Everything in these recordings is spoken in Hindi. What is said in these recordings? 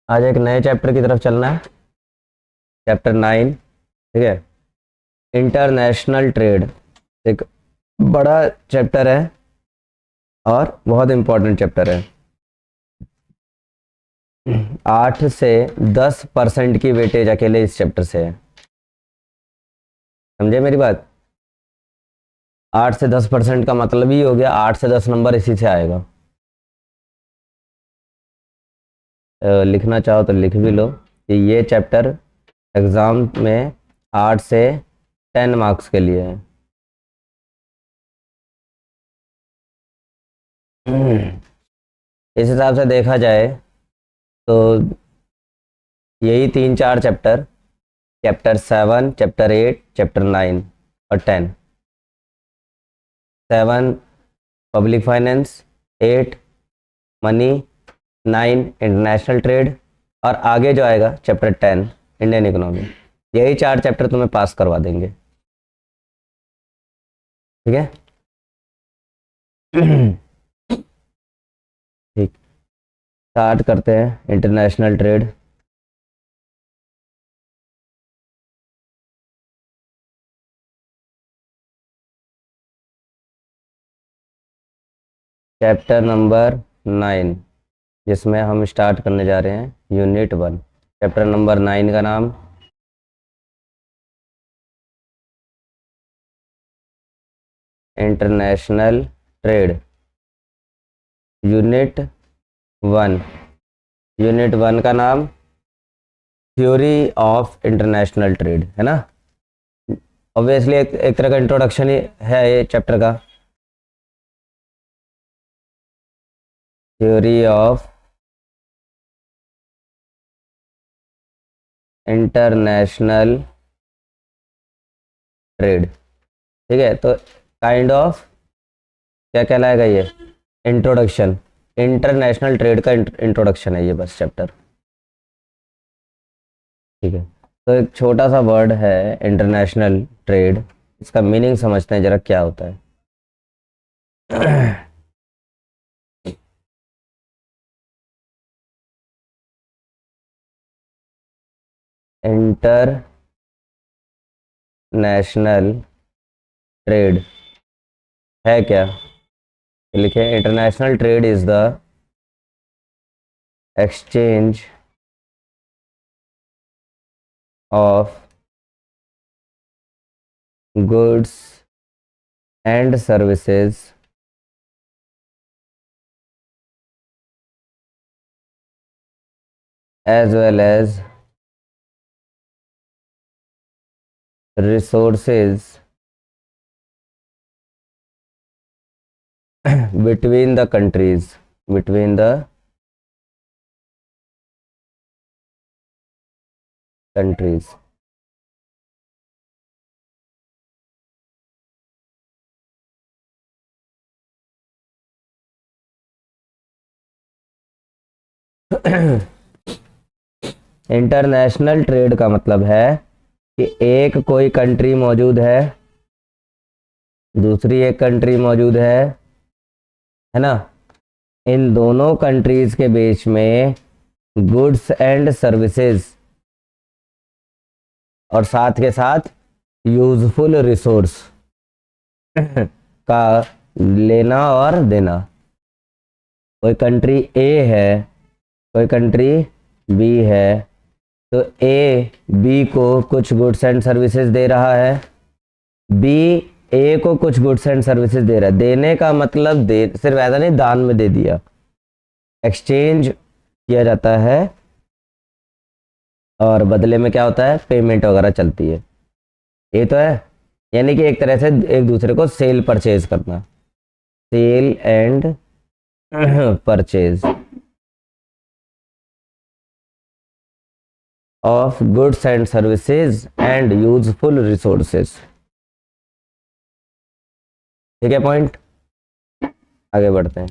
आज एक नए चैप्टर की तरफ चलना है। चैप्टर 9। ठीक है। इंटरनेशनल ट्रेड एक बड़ा चैप्टर है और बहुत इंपॉर्टेंट चैप्टर है। 8 से 10% की वेटेज अकेले इस चैप्टर से है। समझे मेरी बात? 8 से 10% का मतलब ही हो गया 8 से 10 नंबर इसी से आएगा। लिखना चाहो तो लिख भी लो कि ये चैप्टर एग्ज़ाम में 8 से 10 मार्क्स के लिए है। इस हिसाब से देखा जाए तो यही 3 4 चैप्टर, चैप्टर 7, चैप्टर 8, चैप्टर 9 और 10। 7 public finance, 8 money, 9 international trade और आगे जो आएगा चैप्टर 10 इंडियन इकोनॉमी। यही 4 चैप्टर तुम्हें पास करवा देंगे। ठीक है। ठीक, स्टार्ट करते हैं इंटरनेशनल ट्रेड। चैप्टर नंबर 9 जिसमें हम स्टार्ट करने जा रहे हैं यूनिट 1। चैप्टर नंबर 9 का नाम इंटरनेशनल ट्रेड। यूनिट 1। यूनिट 1 का नाम थ्योरी ऑफ इंटरनेशनल ट्रेड है ना। ऑब्वियसली एक तरह का इंट्रोडक्शन ही है ये चैप्टर का। Theory of international trade. ठीक है, तो काइंड ऑफ क्या कहलाएगा ये? इंट्रोडक्शन। इंटरनेशनल ट्रेड का इंट्रोडक्शन है ये बस चैप्टर। ठीक है, तो एक छोटा सा वर्ड है इंटरनेशनल ट्रेड। इसका मीनिंग समझते हैं जरा क्या होता है। इंटरनेशनल ट्रेड है क्या? लिखे, international trade is the exchange of goods and services as well as resources between the countries, between the countries। International trade का मतलब है कि एक कोई कंट्री मौजूद है, दूसरी एक कंट्री मौजूद है ना। इन दोनों कंट्रीज के बीच में गुड्स एंड सर्विसेज और साथ के साथ यूजफुल रिसोर्स का लेना और देना। कोई कंट्री ए है, कोई कंट्री बी है, तो ए बी को कुछ गुड्स एंड सर्विसेज दे रहा है, बी ए को कुछ गुड्स एंड सर्विसेज दे रहा है। देने का मतलब दे सिर्फ ऐसा नहीं दान में दे दिया, एक्सचेंज किया जाता है और बदले में क्या होता है, पेमेंट वगैरह चलती है। ये तो है, यानी कि एक तरह से एक दूसरे को सेल परचेज करना, sale and purchase of goods and services and useful resources. ठीक है पॉइंट। आगे बढ़ते हैं।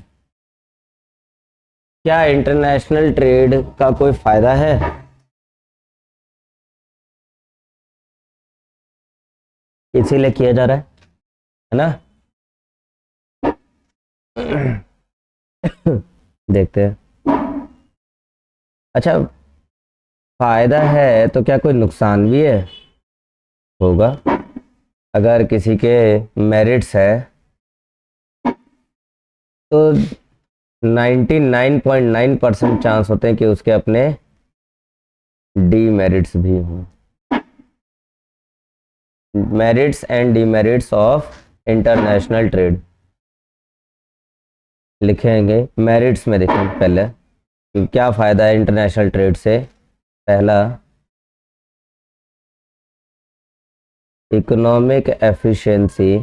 क्या इंटरनेशनल ट्रेड का कोई फायदा है? इसीलिए किया जा रहा है ना। देखते हैं। अच्छा, फायदा है तो क्या कोई नुकसान भी है? होगा। अगर किसी के मेरिट्स है तो 99.9% चांस होते हैं कि उसके अपने डीमेरिट्स भी हों। Merits and demerits of international trade लिखेंगे। मेरिट्स में देखेंगे पहले कि क्या फ़ायदा है इंटरनेशनल ट्रेड से। पहला, economic efficiency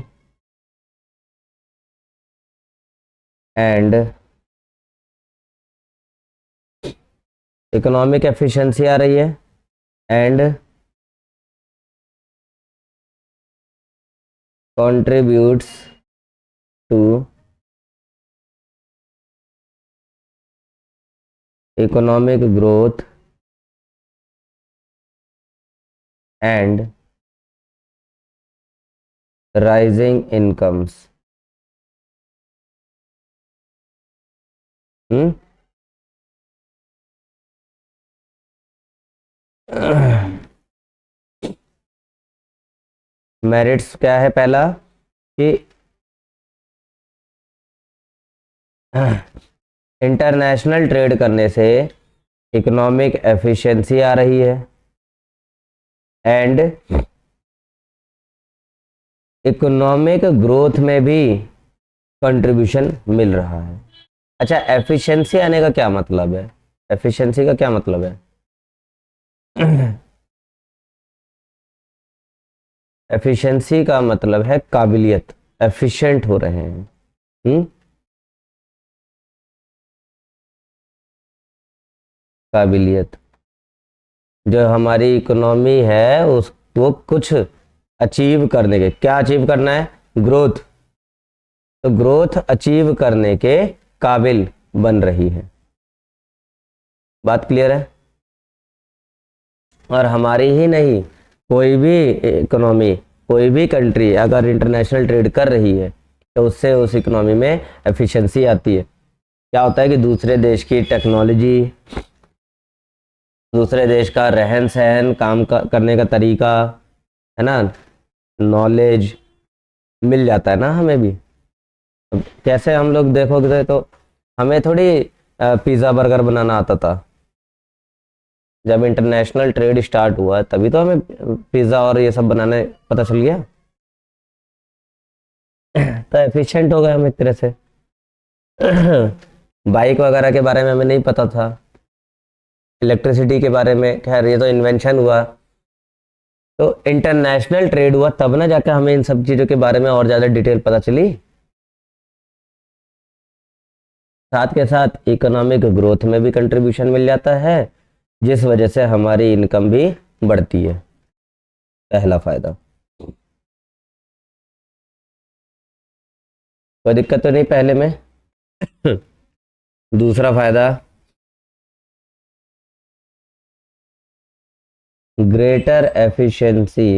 and economic efficiency आ रही है and contributes to economic growth and rising incomes। Merits क्या है? पहला कि इंटरनेशनल ट्रेड करने से इकोनॉमिक एफिशिएंसी आ रही है एंड इकोनॉमिक ग्रोथ में भी कंट्रीब्यूशन मिल रहा है। अच्छा, एफिशिएंसी आने का क्या मतलब है? एफिशिएंसी का क्या मतलब है? एफिशिएंसी का मतलब है काबिलियत, एफिशिएंट हो रहे हैं। काबिलियत, जो हमारी इकोनॉमी है उसको कुछ अचीव करने के, क्या अचीव करना है? ग्रोथ। तो ग्रोथ अचीव करने के काबिल बन रही है। बात क्लियर है? और हमारी ही नहीं, कोई भी इकोनॉमी, कोई भी कंट्री अगर इंटरनेशनल ट्रेड कर रही है तो उससे उस इकोनॉमी में एफिशिएंसी आती है। क्या होता है कि दूसरे देश की टेक्नोलॉजी, दूसरे देश का रहन सहन, करने का तरीका, है ना, नॉलेज मिल जाता है ना हमें भी। कैसे हम लोग देखोगे तो हमें थोड़ी पिज़्ज़ा बर्गर बनाना आता था। जब इंटरनेशनल ट्रेड स्टार्ट हुआ तभी तो हमें पिज़्ज़ा और ये सब बनाने पता चल गया। तो एफिशिएंट हो गए हम एक तरह से। बाइक वगैरह के बारे में हमें नहीं पता था, इलेक्ट्रिसिटी के बारे में, खैर ये तो इन्वेंशन हुआ। तो इंटरनेशनल ट्रेड हुआ तब ना जाकर हमें इन सब चीज़ों के बारे में और ज़्यादा डिटेल पता चली। साथ के साथ इकोनॉमिक ग्रोथ में भी कंट्रीब्यूशन मिल जाता है, जिस वजह से हमारी इनकम भी बढ़ती है। पहला फायदा। कोई दिक्कत तो नहीं पहले में? दूसरा फायदा, greater efficiency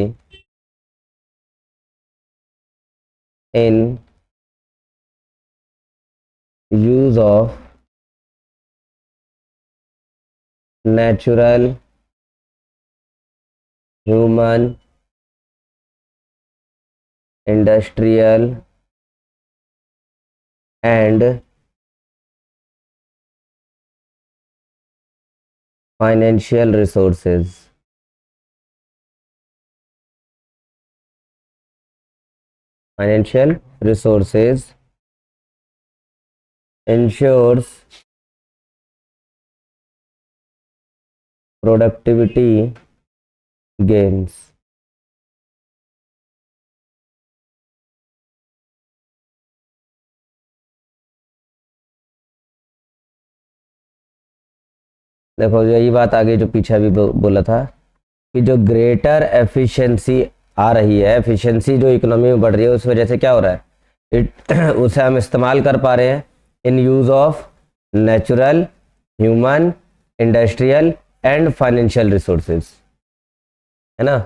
in use of natural, human, industrial and financial resources. Financial resources ensures productivity gains। देखो यही बात आगे जो पीछे अभी बोला था कि जो ग्रेटर एफिशिएंसी आ रही है, एफिशिएंसी जो इकोनॉमी में बढ़ रही है, उस वजह से क्या हो रहा है, उसे हम इस्तेमाल कर पा रहे हैं in use of natural, human, industrial and financial resources, है ना,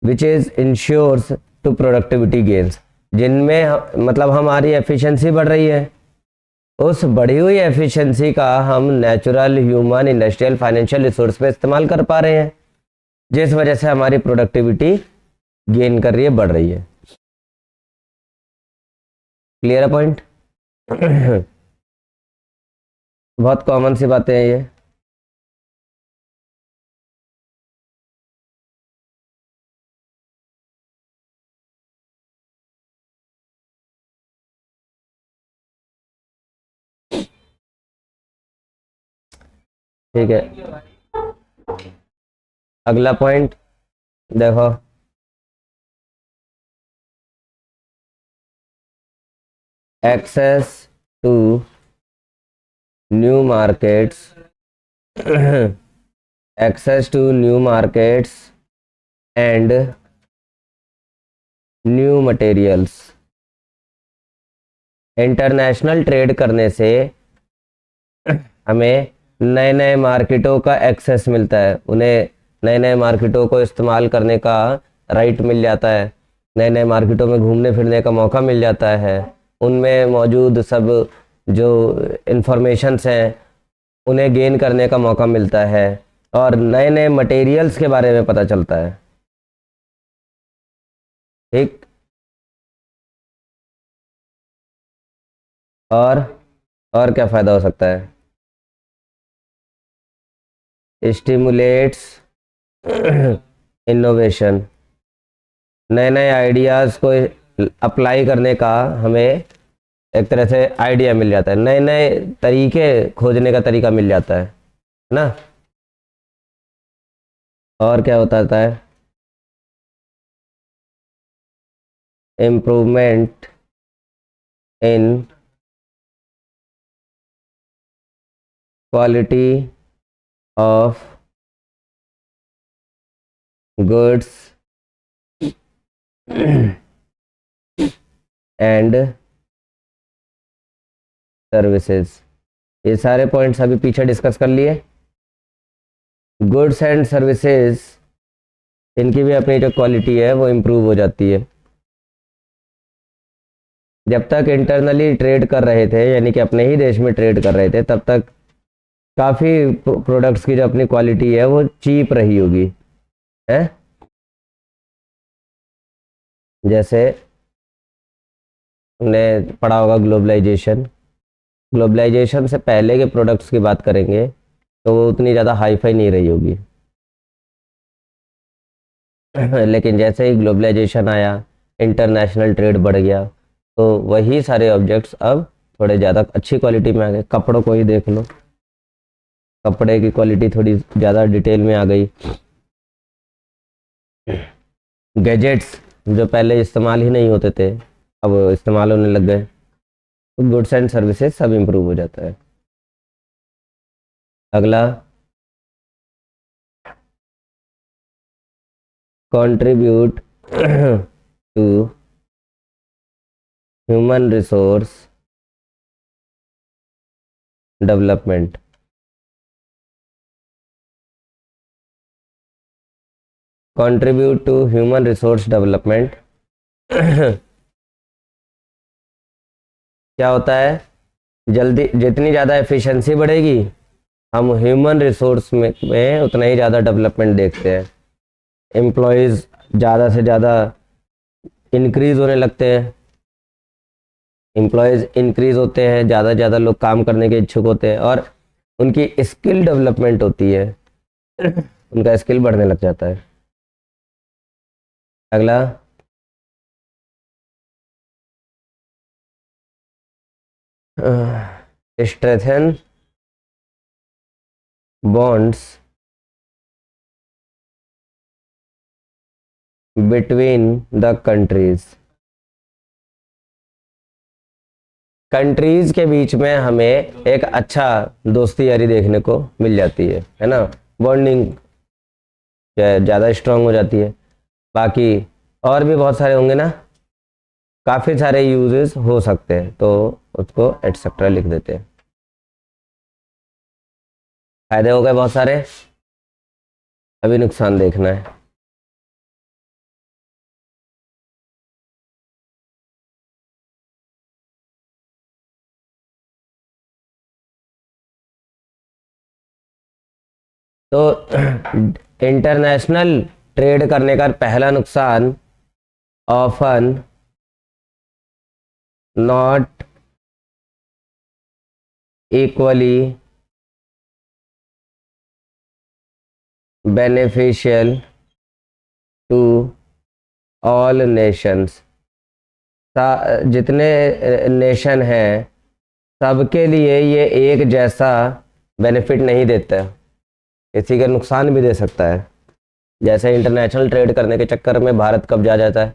which is ensures to productivity gains, जिनमें मतलब हमारी एफिशिएंसी बढ़ रही है उस बढ़ी हुई एफिशिएंसी का हम natural, human, industrial, financial resource पे इस्तेमाल कर पा रहे हैं, जिस वजह से हमारी प्रोडक्टिविटी गेन कर रही है, बढ़ रही है। क्लियर है पॉइंट? बहुत कॉमन सी बातें हैं ये। ठीक है, अगला पॉइंट देखो। Access to new markets access to new markets and new materials. International trade करने से हमें नए नए मार्केटों का एक्सेस मिलता है, उन्हें नए नए मार्केटों को इस्तेमाल करने का राइट मिल जाता है, नए नए मार्केटों में घूमने फिरने का मौका मिल जाता है, उनमें मौजूद सब जो इंफॉर्मेशंस हैं उन्हें गेन करने का मौका मिलता है, और नए नए मटेरियल्स के बारे में पता चलता है। ठीक। और क्या फ़ायदा हो सकता है? Stimulates innovation. नए नए आइडियाज़ को अप्लाई करने का हमें एक तरह से आइडिया मिल जाता है, नए नए तरीके खोजने का तरीका मिल जाता है ना। और क्या होता है? Improvement in quality of goods and services. ये सारे पॉइंट्स अभी पीछे डिस्कस कर लिए। गुड्स एंड सर्विसेज, इनकी भी अपनी जो क्वालिटी है वो इम्प्रूव हो जाती है। जब तक इंटरनली ट्रेड कर रहे थे, यानी कि अपने ही देश में ट्रेड कर रहे थे, तब तक काफ़ी प्रोडक्ट्स की जो अपनी क्वालिटी है वो चीप रही होगी, है। जैसे हमने पढ़ा होगा ग्लोबलाइजेशन। ग्लोबलाइजेशन से पहले के प्रोडक्ट्स की बात करेंगे तो वो उतनी ज़्यादा हाई फाई नहीं रही होगी। लेकिन जैसे ही ग्लोबलाइजेशन आया, इंटरनेशनल ट्रेड बढ़ गया, तो वही सारे ऑब्जेक्ट्स अब थोड़े ज़्यादा अच्छी क्वालिटी में आ गए। कपड़ों को ही देख लो, कपड़े की क्वालिटी थोड़ी ज़्यादा डिटेल में आ गई। गैजेट्स जो पहले इस्तेमाल ही नहीं होते थे, अब इस्तेमाल होने लग गए। तो गुड्स एंड सर्विसेज सब इम्प्रूव हो जाता है। अगला, contribute to human resource development. Contribute to human resource development क्या होता है? जल्दी जितनी ज़्यादा एफिशिएंसी बढ़ेगी, हम ह्यूमन रिसोर्स में उतना ही ज़्यादा डेवलपमेंट देखते हैं। एम्प्लॉयज़ ज़्यादा से ज़्यादा इंक्रीज होने लगते हैं। एम्प्लॉयज़ इंक्रीज होते हैं, ज़्यादा से ज़्यादा लोग काम करने के इच्छुक होते हैं, और उनकी स्किल डेवलपमेंट होती है, उनका स्किल बढ़ने लग जाता है। अगला, strengthen bonds between the countries. Countries के बीच में हमें एक अच्छा दोस्ती यारी देखने को मिल जाती है ना। बॉन्डिंग ज़्यादा स्ट्रांग हो जाती है। बाकी और भी बहुत सारे होंगे ना, काफ़ी सारे यूजेस हो सकते हैं, तो उसको एटसेट्रा लिख देते हैं। फायदे हो गए बहुत सारे, अभी नुकसान देखना है। तो इंटरनेशनल ट्रेड करने का पहला नुकसान often not equally beneficial to all nations. जितने नेशन हैं सबके लिए ये एक जैसा बेनिफिट नहीं देता, किसी का नुकसान भी दे सकता है। जैसे इंटरनेशनल ट्रेड करने के चक्कर में भारत कब्जा जाता है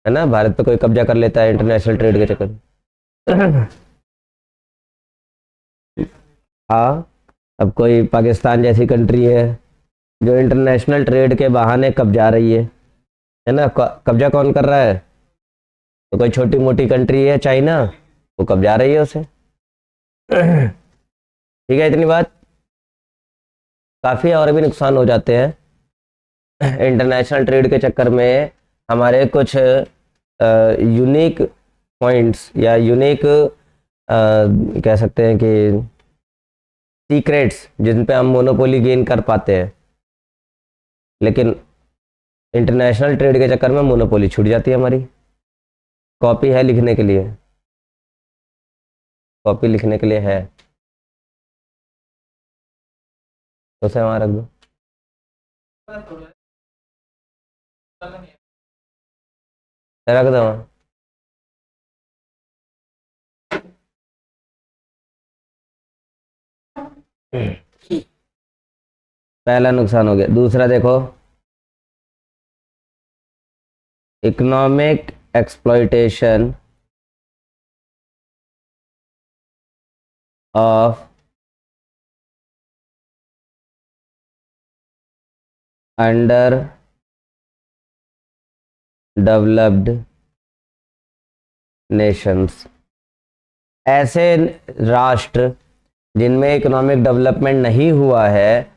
ना, भारत पे कोई कब्जा कर लेता है इंटरनेशनल ट्रेड के चक्कर में। हाँ, अब कोई पाकिस्तान जैसी कंट्री है जो इंटरनेशनल ट्रेड के बहाने कब्जा रही है ना, कब्जा कौन कर रहा है? तो कोई छोटी मोटी कंट्री है चाइना, वो कब्जा रही है उसे। ठीक है, इतनी बात। काफ़ी और भी नुकसान हो जाते हैं इंटरनेशनल ट्रेड के चक्कर में। हमारे कुछ यूनिक पॉइंट्स या यूनिक कह सकते हैं कि सीक्रेट्स जिन पे हम मोनोपोली गेन कर पाते हैं, लेकिन इंटरनेशनल ट्रेड के चक्कर में मोनोपोली छूट जाती है हमारी। कॉपी है लिखने के लिए, कॉपी लिखने के लिए है, तो उसे वहाँ रख दो। रख दो वहाँ। पहला नुकसान हो गया। दूसरा देखो, economic exploitation of under developed Nations. ऐसे राष्ट्र जिनमें इकोनॉमिक डेवलपमेंट नहीं हुआ है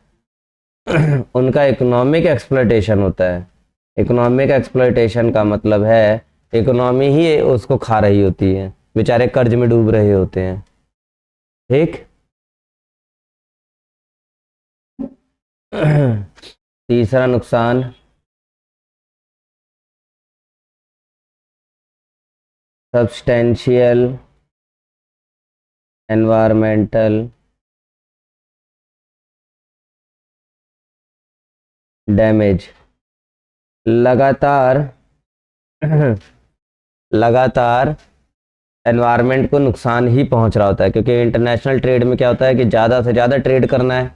उनका इकोनॉमिक एक्सप्लॉइटेशन होता है। इकोनॉमिक एक्सप्लॉइटेशन का मतलब है इकोनॉमी ही उसको खा रही होती है, बेचारे कर्ज में डूब रहे होते हैं। ठीक। तीसरा नुकसान सब्सटेंशियल एनवायरमेंटल डैमेज। लगातार लगातार एनवायरनमेंट को नुकसान ही पहुंच रहा होता है, क्योंकि इंटरनेशनल ट्रेड में क्या होता है कि ज़्यादा से ज़्यादा ट्रेड करना है,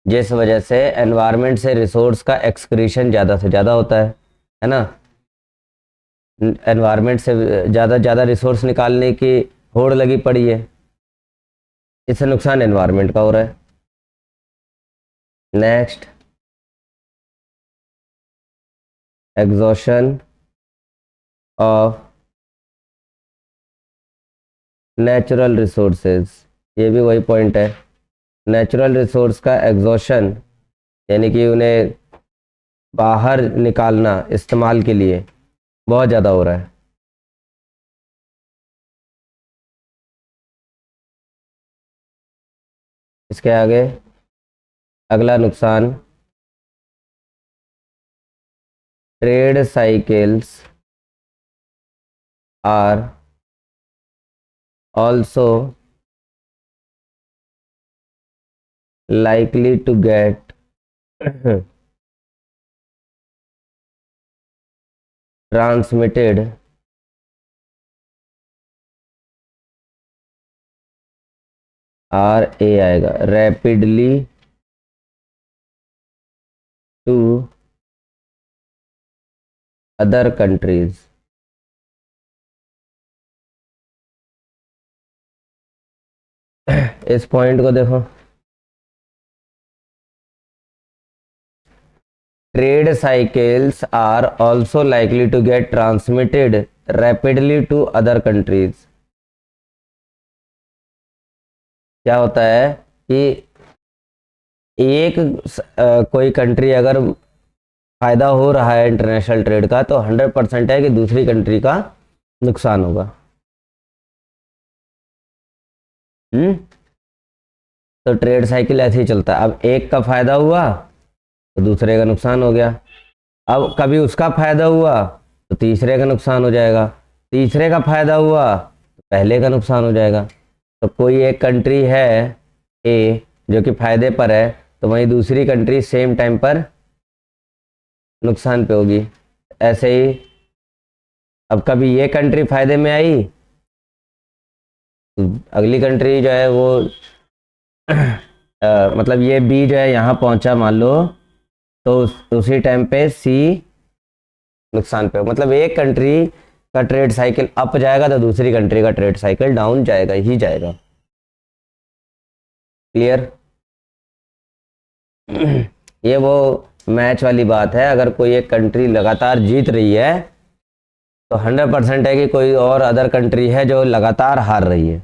जिस वजह से एनवायरनमेंट से रिसोर्स का एक्सक्रीशन ज़्यादा से ज़्यादा होता है ना। एनवायरनमेंट से ज़्यादा रिसोर्स निकालने की होड़ लगी पड़ी है, इससे नुकसान एनवायरनमेंट का हो रहा है। Next, exhaustion of natural resources. ये भी वही पॉइंट है, नेचुरल रिसोर्स का एग्जॉशन यानी कि उन्हें बाहर निकालना इस्तेमाल के लिए बहुत ज़्यादा हो रहा है। इसके आगे अगला नुकसान, trade cycles are also likely to get transmitted RA आएगा, rapidly to other countries। इस पॉइंट को देखो, trade cycles are also likely to get transmitted rapidly to other countries. क्या होता है कि एक कोई कंट्री अगर फायदा हो रहा है इंटरनेशनल ट्रेड का, तो 100% है कि दूसरी कंट्री का नुकसान होगा। तो ट्रेड साइकिल ऐसे ही चलता है। अब एक का फायदा हुआ तो दूसरे का नुकसान हो गया, अब कभी उसका फायदा हुआ तो तीसरे का नुकसान हो जाएगा, तीसरे का फायदा हुआ तो पहले का नुकसान हो जाएगा। तो कोई एक कंट्री है ए जो कि फायदे पर है, तो वहीं दूसरी कंट्री सेम टाइम पर नुकसान पे होगी। ऐसे ही अब कभी ये कंट्री फायदे में आई तो अगली कंट्री जो है वो मतलब ये बी जो है यहाँ पहुंचा मान लो, तो उसी टाइम पे सी नुकसान पे हो। मतलब एक कंट्री का ट्रेड साइकिल अप जाएगा तो दूसरी कंट्री का ट्रेड साइकिल डाउन जाएगा ही जाएगा। क्लियर? ये वो मैच वाली बात है, अगर कोई एक कंट्री लगातार जीत रही है तो 100% है कि कोई और अदर कंट्री है जो लगातार हार रही है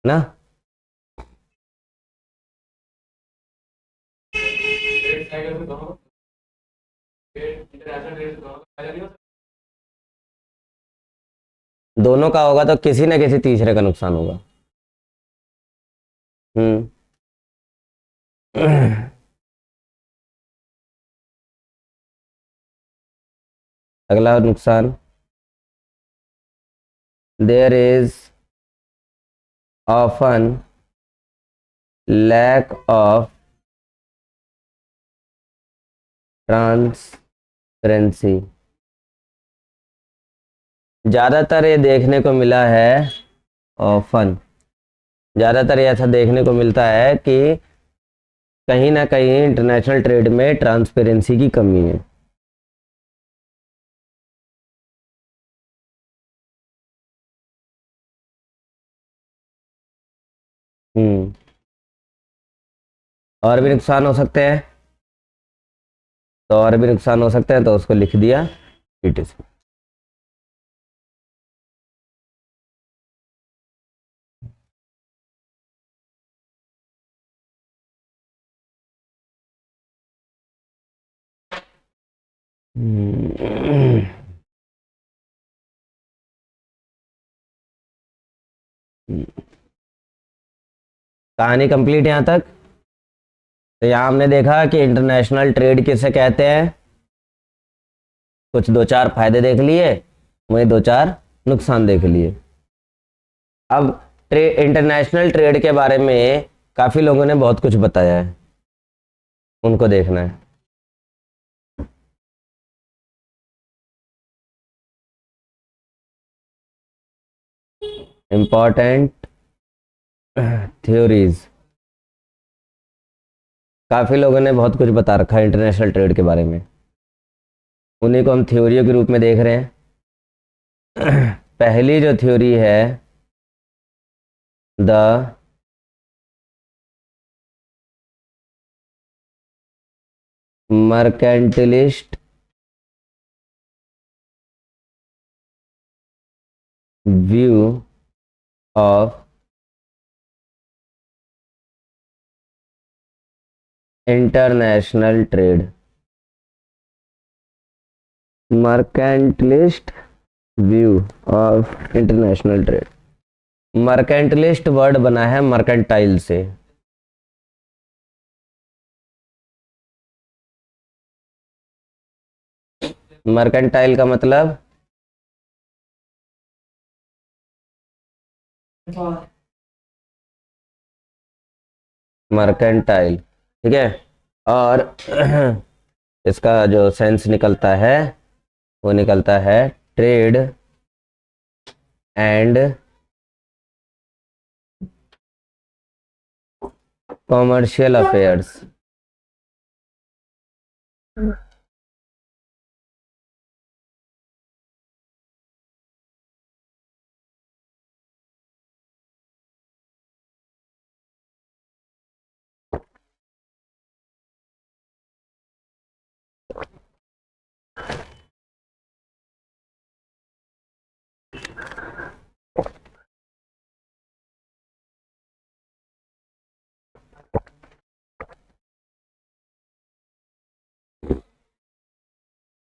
ना। दोनों का होगा तो किसी न किसी तीसरे का नुकसान होगा। हम्म। अगला नुकसान, there is often lack of transparency. ज़्यादातर ये देखने को मिला है, ऑफन ज़्यादातर ये ऐसा देखने को मिलता है कि कहीं ना कहीं इंटरनेशनल ट्रेड में ट्रांसपेरेंसी की कमी है। हम्म। और भी नुकसान हो सकते हैं, तो और भी नुकसान हो सकते हैं तो उसको लिख दिया पीटीसी। कहानी कंप्लीट यहाँ तक। तो यहाँ हमने देखा कि इंटरनेशनल ट्रेड किसे कहते हैं, कुछ दो चार फायदे देख लिए, वहीं दो चार नुकसान देख लिए। अब इंटरनेशनल ट्रेड के बारे में काफ़ी लोगों ने बहुत कुछ बताया है, उनको देखना है। इम्पॉर्टेंट थ्योरीज, काफ़ी लोगों ने बहुत कुछ बता रखा है इंटरनेशनल ट्रेड के बारे में, उन्हीं को हम थ्योरियों के रूप में देख रहे हैं। पहली जो थ्योरी है, the mercantilist view of international trade. Mercantilist view of international trade. Mercantilist word बना है मर्केंटाइल से। मर्केंटाइल का मतलब मर्केंटाइल, ठीक है। और इसका जो सेंस निकलता है वो निकलता है ट्रेड एंड कॉमर्शियल अफेयर्स।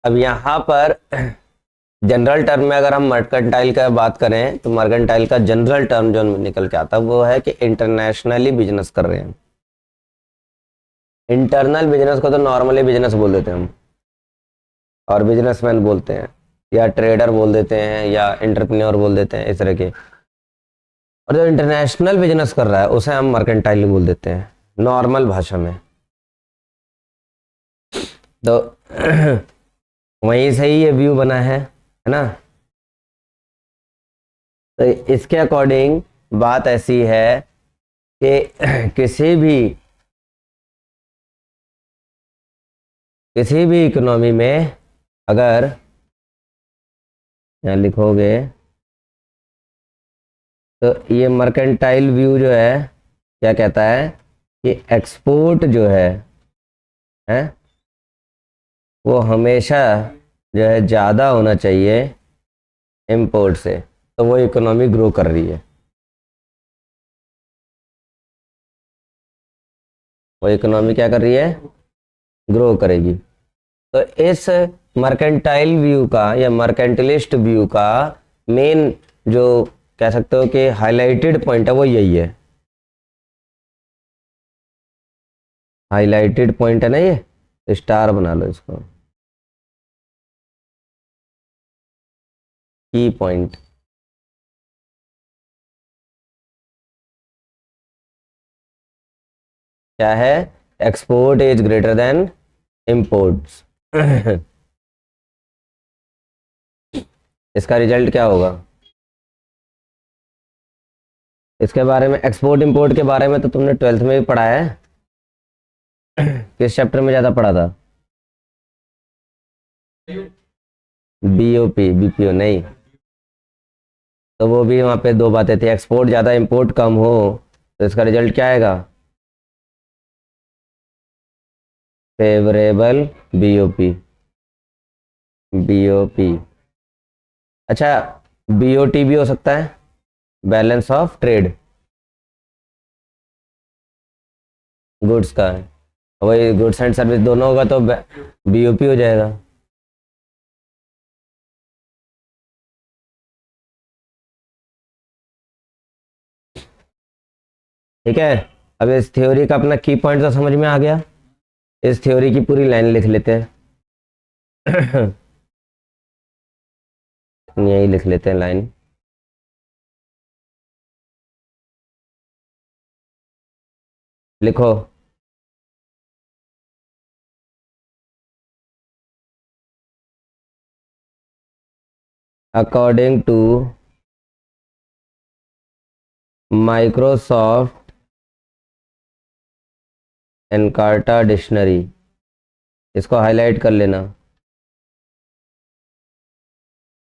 अब यहाँ पर जनरल टर्म में अगर हम मर्केंटाइल का बात करें तो मर्केंटाइल का जनरल टर्म जो निकल के आता है वो है कि इंटरनेशनली बिजनेस कर रहे हैं। इंटरनल बिजनेस को तो नॉर्मली बिजनेस बोल देते हैं हम, और बिजनेसमैन बोलते हैं, या ट्रेडर बोल देते हैं, या एंटरप्रेन्योर बोल देते हैं, इस तरह के। और जो इंटरनेशनल बिजनेस कर रहा है उसे हम मर्केंटाइल बोल देते हैं नॉर्मल भाषा में। तो वहीं से ही ये व्यू बना है ना। तो इसके अकॉर्डिंग बात ऐसी है कि किसी भी इकोनॉमी में अगर यहाँ लिखोगे तो ये मर्केंटाइल व्यू जो है क्या कहता है कि एक्सपोर्ट जो है वो हमेशा जो है ज़्यादा होना चाहिए इंपोर्ट से, तो वो इकोनॉमी ग्रो कर रही है, वो इकोनॉमी क्या कर रही है, ग्रो करेगी। तो इस मर्केंटाइल व्यू का या मर्केंटलिस्ट व्यू का मेन जो कह सकते हो कि हाईलाइटेड पॉइंट है वो यही है। हाईलाइटेड पॉइंट है ना, ये स्टार बना लो इसको, की पॉइंट। क्या है, export is greater than imports. इसका रिजल्ट क्या होगा, इसके बारे में, एक्सपोर्ट इंपोर्ट के बारे में तो तुमने 12th में भी पढ़ा है। किस चैप्टर में ज़्यादा पढ़ा था, बीओपी बीपीओ नहीं। तो वो भी वहाँ पे दो बातें थी, एक्सपोर्ट ज़्यादा इंपोर्ट कम हो तो इसका रिजल्ट क्या आएगा, फेवरेबल बीओपी। बीओपी, अच्छा, बीओटी भी हो सकता है, बैलेंस ऑफ ट्रेड, गुड्स का है, वही गुड्स एंड सर्विस दोनों होगा तो बीओपी हो जाएगा। ठीक है, अब इस थ्योरी का अपना की पॉइंट तो समझ में आ गया। इस थ्योरी की पूरी लाइन लिख लेते हैं। यही लिख लेते हैं लाइन। लिखो, according to Microsoft Encarta dictionary, इसको हाईलाइट कर लेना,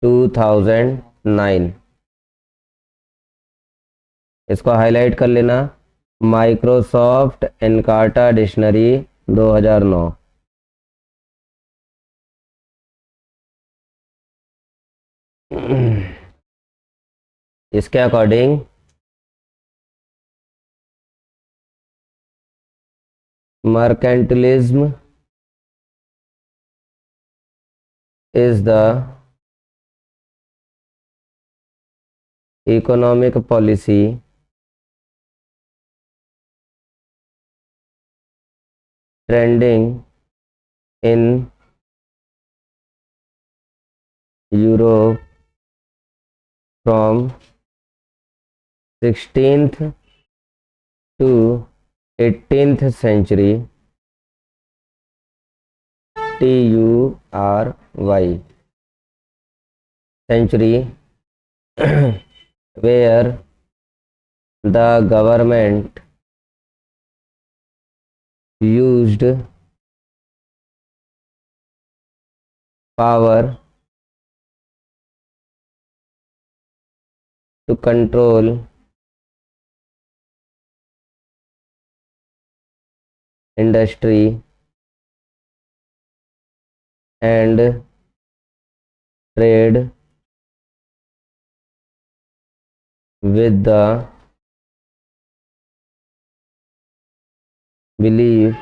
2009, इसको हाईलाइट कर लेना, माइक्रोसॉफ्ट एनकार्टा डिक्शनरी 2009। इसके according mercantilism is the economic policy trending in Europe from 16th to 18th century, TURY century, where the government used power to control industry and trade with the belief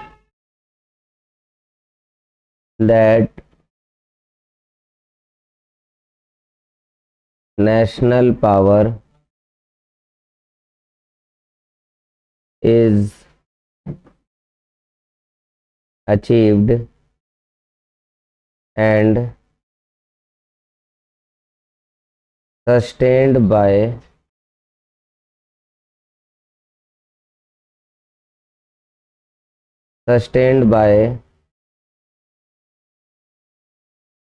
that national power is achieved and sustained by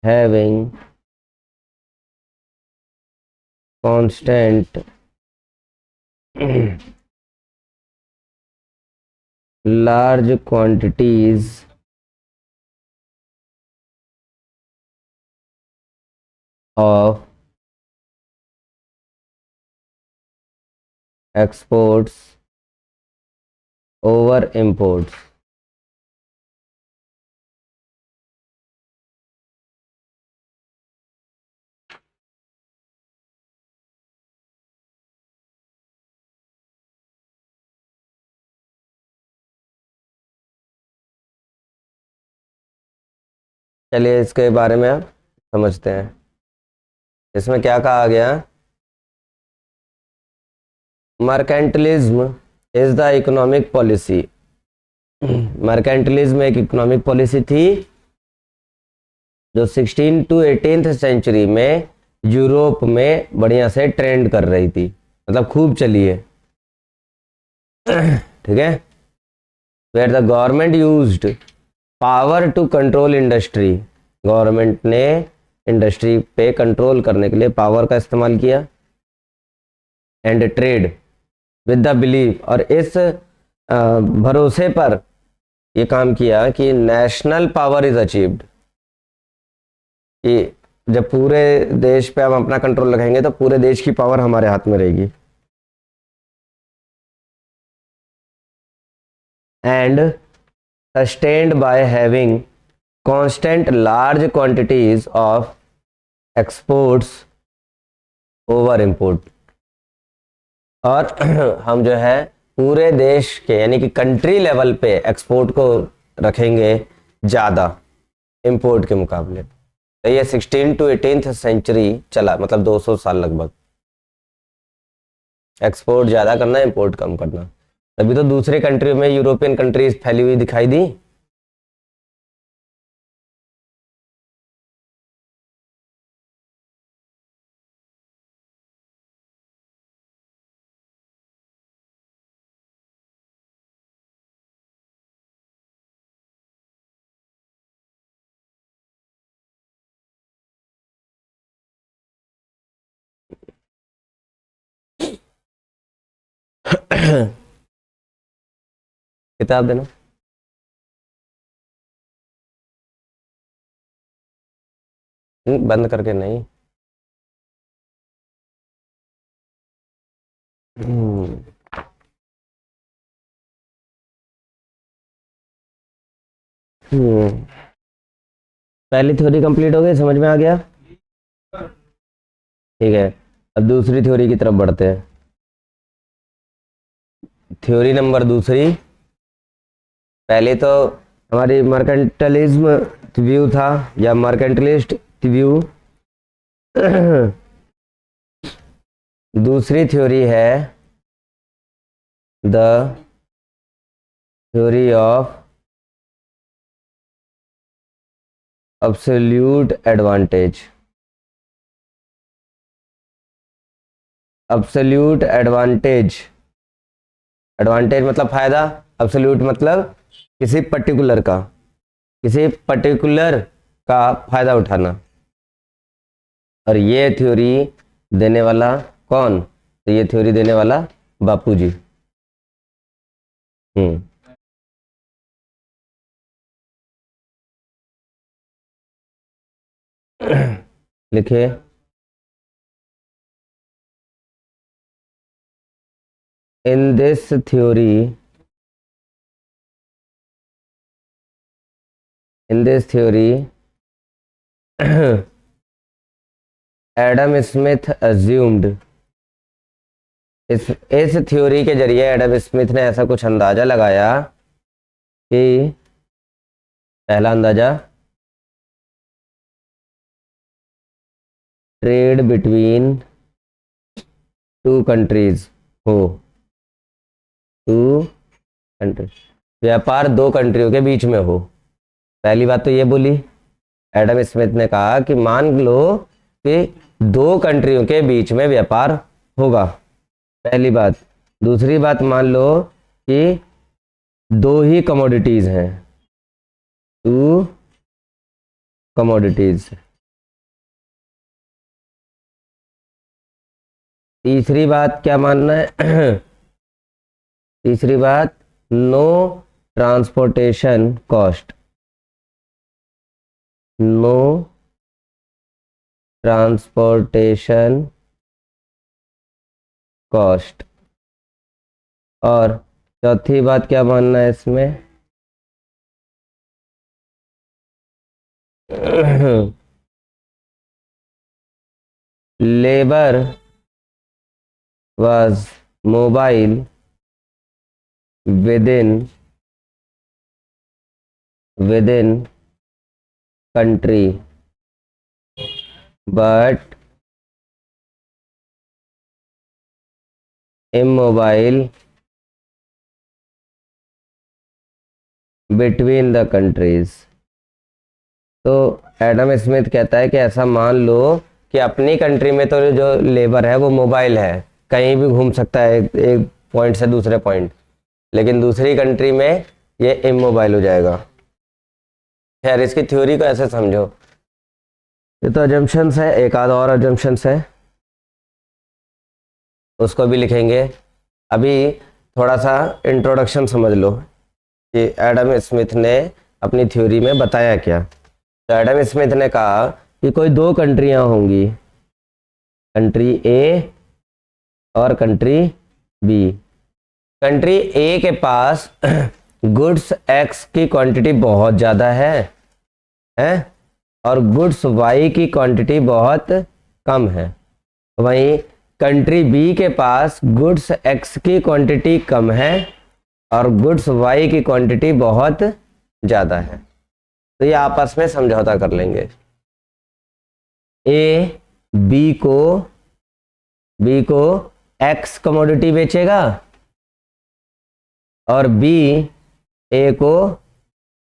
having constant large quantities of exports over imports. चलिए इसके बारे में आप समझते हैं। इसमें क्या कहा गया? Mercantilism is the economic policy. Mercantilism एक इकोनॉमिक पॉलिसी थी जो 16 टू 18th सेंचुरी में यूरोप में बढ़िया से ट्रेंड कर रही थी, मतलब खूब चली है। ठीक है। Where the government used power to control industry, government ने इंडस्ट्री पे कंट्रोल करने के लिए पावर का इस्तेमाल किया। And trade with the belief, और इस भरोसे पर ये काम किया कि नेशनल पावर इज अचीव्ड, कि जब पूरे देश पे हम अपना कंट्रोल रखेंगे तो पूरे देश की पावर हमारे हाथ में रहेगी। And sustained by having constant large quantities of exports over import, और हम जो है पूरे देश के यानी कि कंट्री लेवल पे एक्सपोर्ट को रखेंगे ज़्यादा इंपोर्ट के मुकाबले। तो ये 16 टू 18th सेंचुरी चला, मतलब 200 साल लगभग। एक्सपोर्ट ज़्यादा करना, इंपोर्ट कम करना। तभी तो दूसरे कंट्री में यूरोपियन कंट्रीज फैली हुई दिखाई दी। किताब देना। बंद करके नहीं। पहली थ्योरी कंप्लीट हो गई, समझ में आ गया? ठीक है, अब दूसरी थ्योरी की तरफ बढ़ते हैं। थ्योरी नंबर दूसरी, पहले तो हमारी मर्केंटलिज्म व्यू था या मर्केंटलिस्ट व्यू। दूसरी थ्योरी है the theory of absolute advantage। absolute advantage, advantage मतलब फायदा, absolute मतलब किसी पर्टिकुलर का फायदा उठाना। और ये थ्योरी देने वाला कौन? तो ये थ्योरी देने वाला बापूजी। लिखिए। In this theory, Adam Smith assumed, इस थ्योरी के जरिए एडम स्मिथ ने ऐसा कुछ अंदाजा लगाया कि पहला अंदाजा, ट्रेड बिटवीन टू कंट्रीज हो, टू कंट्री, व्यापार दो कंट्रियों के बीच में हो। पहली बात तो ये बोली एडम स्मिथ ने, कहा कि मान लो कि दो कंट्रियों के बीच में व्यापार होगा, पहली बात। दूसरी बात, मान लो कि दो ही कमोडिटीज हैं, टू कमोडिटीज। तीसरी बात क्या मानना है? तीसरी बात, no transportation cost, no transportation cost. और चौथी बात क्या मानना है इसमें? Labour was mobile within country but immobile between the countries। तो एडम स्मिथ कहता है कि ऐसा मान लो कि अपनी कंट्री में तो जो लेबर है वो मोबाइल है, कहीं भी घूम सकता है एक पॉइंट से दूसरे पॉइंट, लेकिन दूसरी कंट्री में ये इमोबाइल हो जाएगा। खैर, इसकी थ्योरी को ऐसे समझो, ये तो अजम्पशंस है, एक आध और अजम्पशंस है उसको भी लिखेंगे। अभी थोड़ा सा इंट्रोडक्शन समझ लो कि एडम स्मिथ ने अपनी थ्योरी में बताया क्या। तो एडम स्मिथ ने कहा कि कोई दो कंट्रियां होंगी, कंट्री ए और कंट्री बी। कंट्री ए के पास गुड्स एक्स की क्वांटिटी बहुत ज़्यादा है और गुड्स वाई की क्वांटिटी बहुत कम है। वहीं कंट्री बी के पास गुड्स एक्स की क्वांटिटी कम है और गुड्स वाई की क्वांटिटी बहुत ज़्यादा है। तो ये आपस में समझौता कर लेंगे। ए बी को एक्स कमोडिटी बेचेगा और बी ए को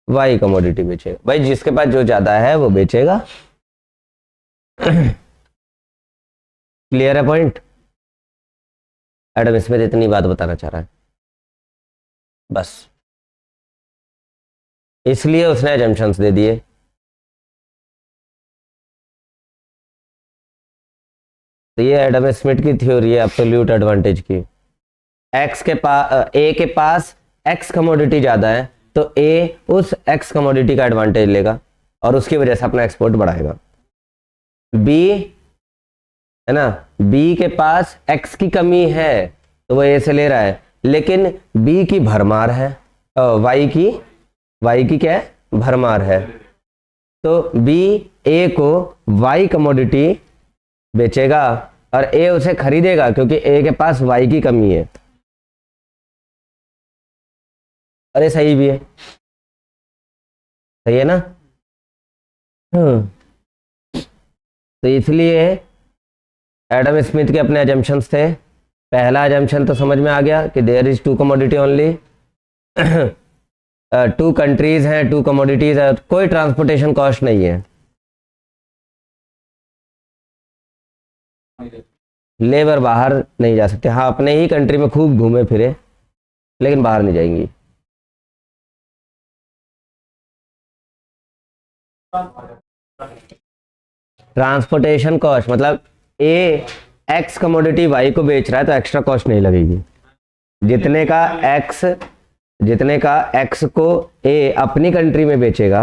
वाई कमोडिटी बेचेगा। भाई जिसके पास जो ज़्यादा है वो बेचेगा। क्लियर है पॉइंट? एडम स्मिथ इतनी बात बताना चाह रहा है बस, इसलिए उसने अजम्पशंस दे दिए। तो ये एडम स्मिथ की थ्योरी है एब्सोल्यूट एडवांटेज की। एक्स के पास, ए के पास एक्स कमोडिटी ज़्यादा है तो ए उस एक्स कमोडिटी का एडवांटेज लेगा और उसकी वजह से अपना एक्सपोर्ट बढ़ाएगा। बी है ना, बी के पास एक्स की कमी है तो वो ए से ले रहा है, लेकिन बी की भरमार है, वाई की क्या है? भरमार है। तो बी ए को वाई कमोडिटी बेचेगा और ए उसे खरीदेगा क्योंकि ए के पास वाई की कमी है। अरे सही भी है, सही है ना? तो इसलिए एडम स्मिथ के अपने अजम्पशंस थे। पहला अजम्पशन तो समझ में आ गया कि there is two commodity only, two countries हैं, टू कमोडिटीज है, कोई ट्रांसपोर्टेशन कॉस्ट नहीं है। लेबर बाहर नहीं जा सकते, हाँ अपने ही कंट्री में खूब घूमे फिरे लेकिन बाहर नहीं जाएंगी। ट्रांसपोर्टेशन कॉस्ट मतलब ए एक्स कमोडिटी वाई को बेच रहा है तो एक्स्ट्रा कॉस्ट नहीं लगेगी। जितने का एक्स को ए अपनी कंट्री में बेचेगा,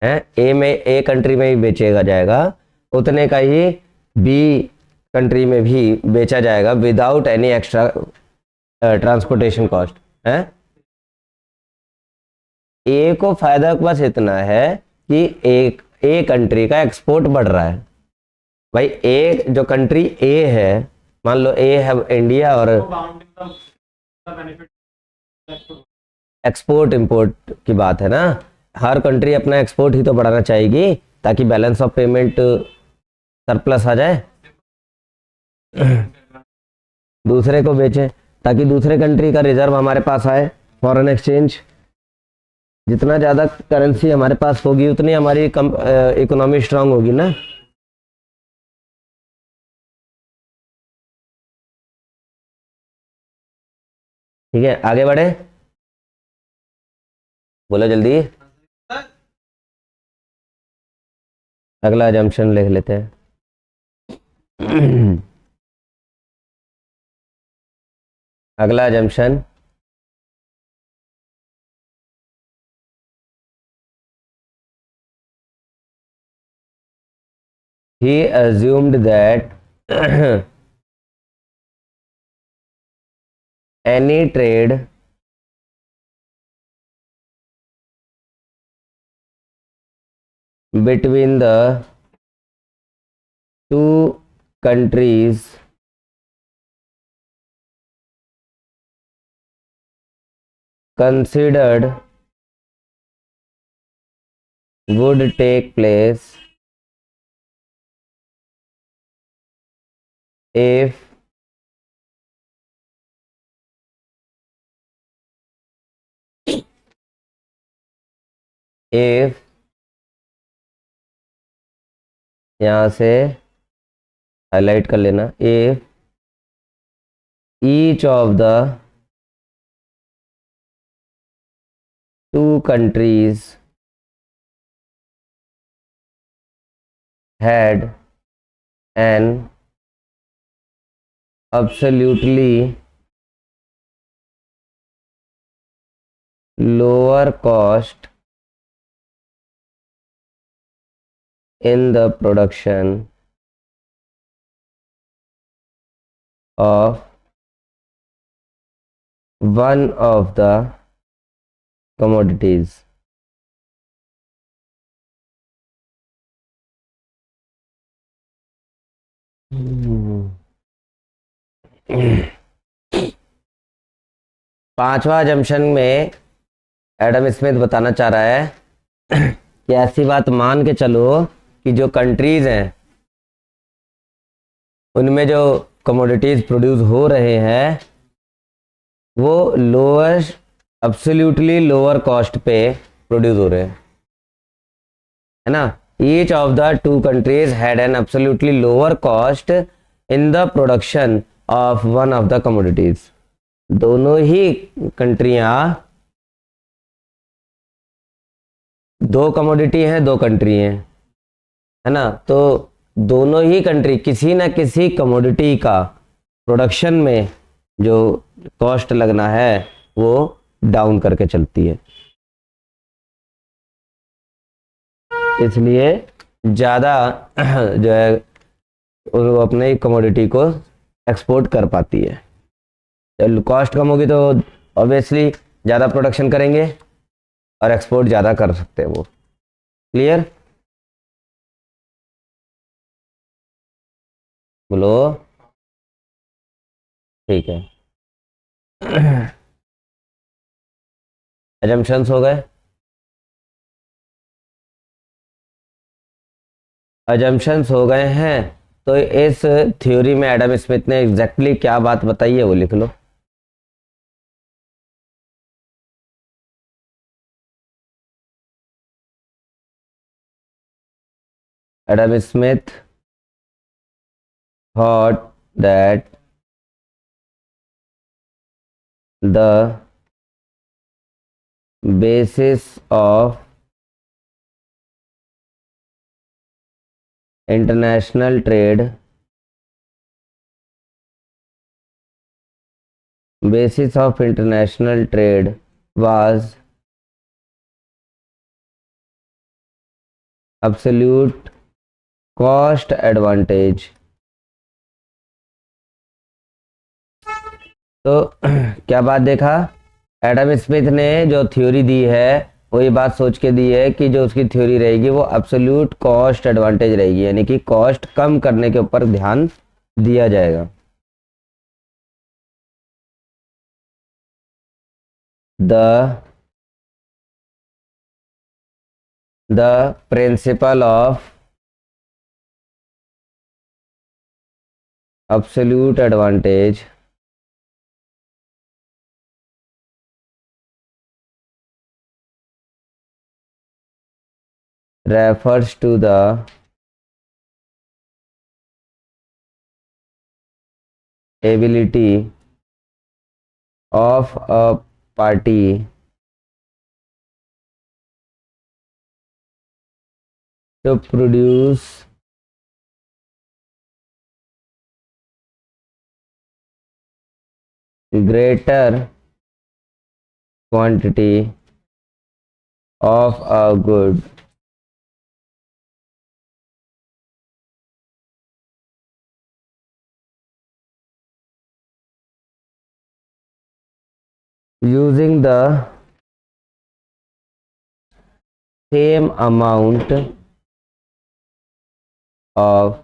ए कंट्री में ही बेचेगा जाएगा, उतने का ही बी कंट्री में भी बेचा जाएगा without any extra transportation cost है। ए को फायदा बस इतना है कि ए कंट्री का एक्सपोर्ट बढ़ रहा है। भाई ए जो कंट्री ए है, मान लो ए है इंडिया और एक्सपोर्ट इंपोर्ट की बात है ना, हर कंट्री अपना एक्सपोर्ट ही तो बढ़ाना चाहेगी ताकि बैलेंस ऑफ पेमेंट सरप्लस आ जाए। दूसरे को बेचें ताकि दूसरे कंट्री का रिजर्व हमारे पास आए, फॉरेन एक्सचेंज। जितना ज़्यादा करेंसी हमारे पास होगी उतनी हमारी इकोनॉमी स्ट्रांग होगी ना। ठीक है, आगे बढ़े, बोलो जल्दी। अगला जंक्शन लिख लेते हैं। अगला junction, he assumed that any trade between the two countries considered would take place if यहाँ से हाईलाइट कर लेना, if each of the two countries had an absolutely lower cost in the production of one of the commodities. पांचवा जंक्शन में एडम स्मिथ बताना चाह रहा है कि ऐसी बात मान के चलो कि जो कंट्रीज हैं उनमें जो कमोडिटीज प्रोड्यूस हो रहे हैं वो लोअर, एब्सोल्युटली लोअर कॉस्ट पे प्रोड्यूस हो रहे हैं, है ना। Each of the two countries had an absolutely lower cost in the production of one of the commodities. दोनों ही कंट्रियां, दो कमोडिटी हैं, दो कंट्री हैं, है ना, तो दोनों ही कंट्री किसी ना किसी कमोडिटी का प्रोडक्शन में जो कॉस्ट लगना है वो डाउन करके चलती है, इसलिए ज़्यादा जो है वो अपने कमोडिटी को एक्सपोर्ट कर पाती है। जब कॉस्ट कम होगी तो ऑब्वियसली ज़्यादा प्रोडक्शन करेंगे और एक्सपोर्ट ज़्यादा कर सकते हैं वो। क्लियर, बोलो। ठीक है, एजम्पशंस हो गए। एजम्पशंस हो गए हैं तो इस थ्योरी में एडम स्मिथ ने एग्जैक्टली क्या बात बताई है वो लिख लो। Adam Smith thought that the basis of international trade was absolute cost advantage। तो क्या बात देखा, एडम स्मिथ ने जो थ्योरी दी है वो ये बात सोच के दी है कि जो उसकी थ्योरी रहेगी वो एब्सोल्यूट कॉस्ट एडवांटेज रहेगी, यानी कि कॉस्ट कम करने के ऊपर ध्यान दिया जाएगा। The principle of absolute advantage refers to the ability of a party to produce greater quantity of a good using the same amount of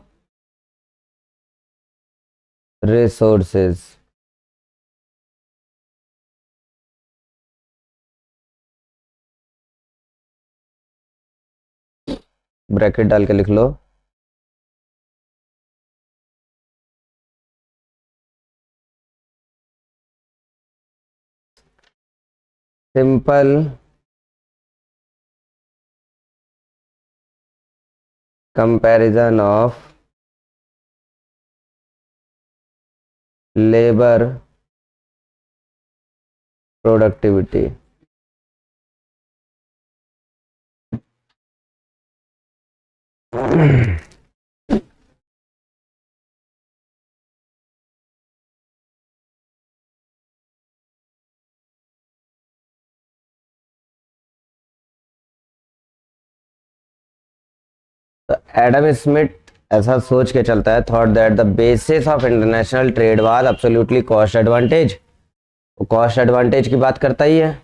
resources. Bracket डाल के लिख लो। Simple comparison of labour productivity. तो एडम स्मिथ ऐसा सोच के चलता है, thought that the basis of international trade was absolutely cost advantage. वो कॉस्ट एडवांटेज की बात करता ही है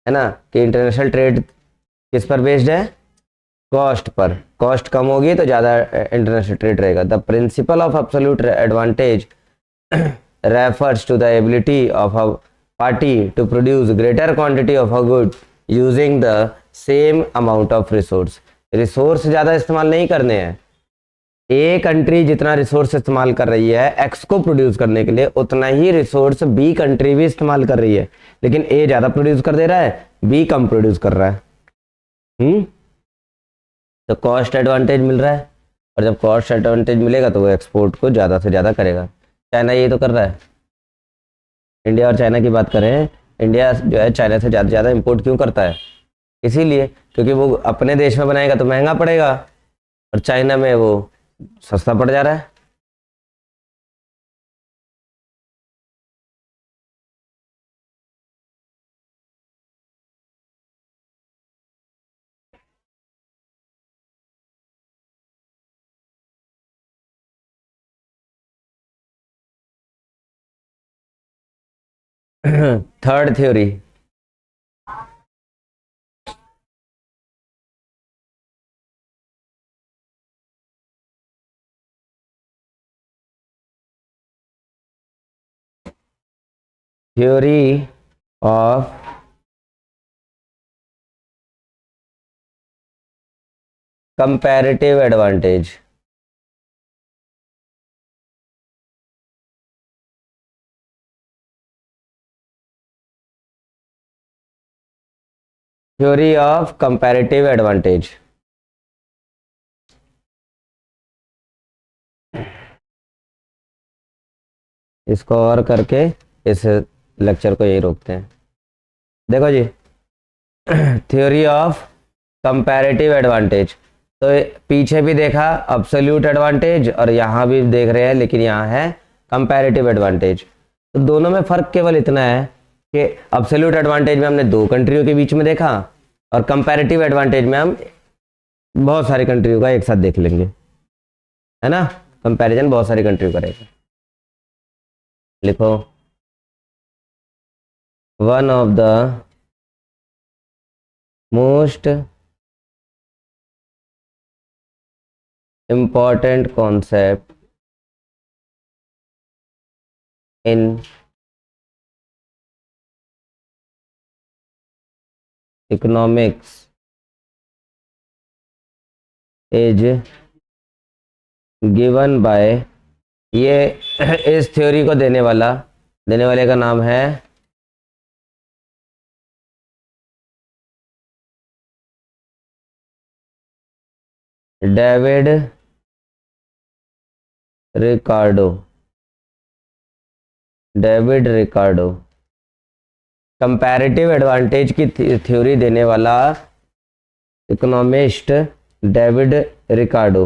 ना, कि इंटरनेशनल ट्रेड किस पर बेस्ड है, कॉस्ट पर। कॉस्ट कम होगी तो ज़्यादा इंटरनेशनल ट्रेड रहेगा। The principle of absolute advantage refers to the ability of a party to produce greater quantity of a good using the same amount of resource। Resource ज़्यादा इस्तेमाल नहीं करने हैं। ए कंट्री जितना रिसोर्स इस्तेमाल कर रही है एक्स को प्रोड्यूस करने के लिए, उतना ही रिसोर्स बी कंट्री भी इस्तेमाल कर रही है, लेकिन ए ज़्यादा प्रोड्यूस कर दे रहा है, बी कम प्रोड्यूस कर रहा है। तो कॉस्ट एडवांटेज मिल रहा है, और जब कॉस्ट एडवांटेज मिलेगा तो वो एक्सपोर्ट को ज़्यादा से ज़्यादा करेगा। चाइना ये तो कर रहा है। इंडिया और चाइना की बात करें, इंडिया जो है चाइना से ज़्यादा ज़्यादा इम्पोर्ट क्यों करता है, इसीलिए क्योंकि वो अपने देश में बनाएगा तो महंगा पड़ेगा, और चाइना में वो सस्ता पड़ जा रहा है। Third theory, theory of comparative advantage. Theory of comparative advantage. इसको और करके इस लेक्चर को यही रोकते हैं। देखो जी, थ्योरी ऑफ कंपैरेटिव एडवांटेज, तो पीछे भी देखा अब्सोल्यूट एडवांटेज और यहाँ भी देख रहे हैं, लेकिन यहाँ है कंपैरेटिव एडवांटेज। तो दोनों में फ़र्क केवल इतना है कि अब्सोल्यूट एडवांटेज में हमने दो कंट्रियों के बीच में देखा, और कंपैरेटिव एडवांटेज में हम बहुत सारी कंट्रियों का एक साथ देख लेंगे, है ना। कंपैरिजन बहुत सारी कंट्रियों करेगा। लिखो, one of the most important concept in economics is given by ये इस थ्योरी को देने वाले का नाम है David Ricardo. David Ricardo comparative advantage की थ्योरी देने वाला इकोनॉमिस्ट डेविड रिकार्डो।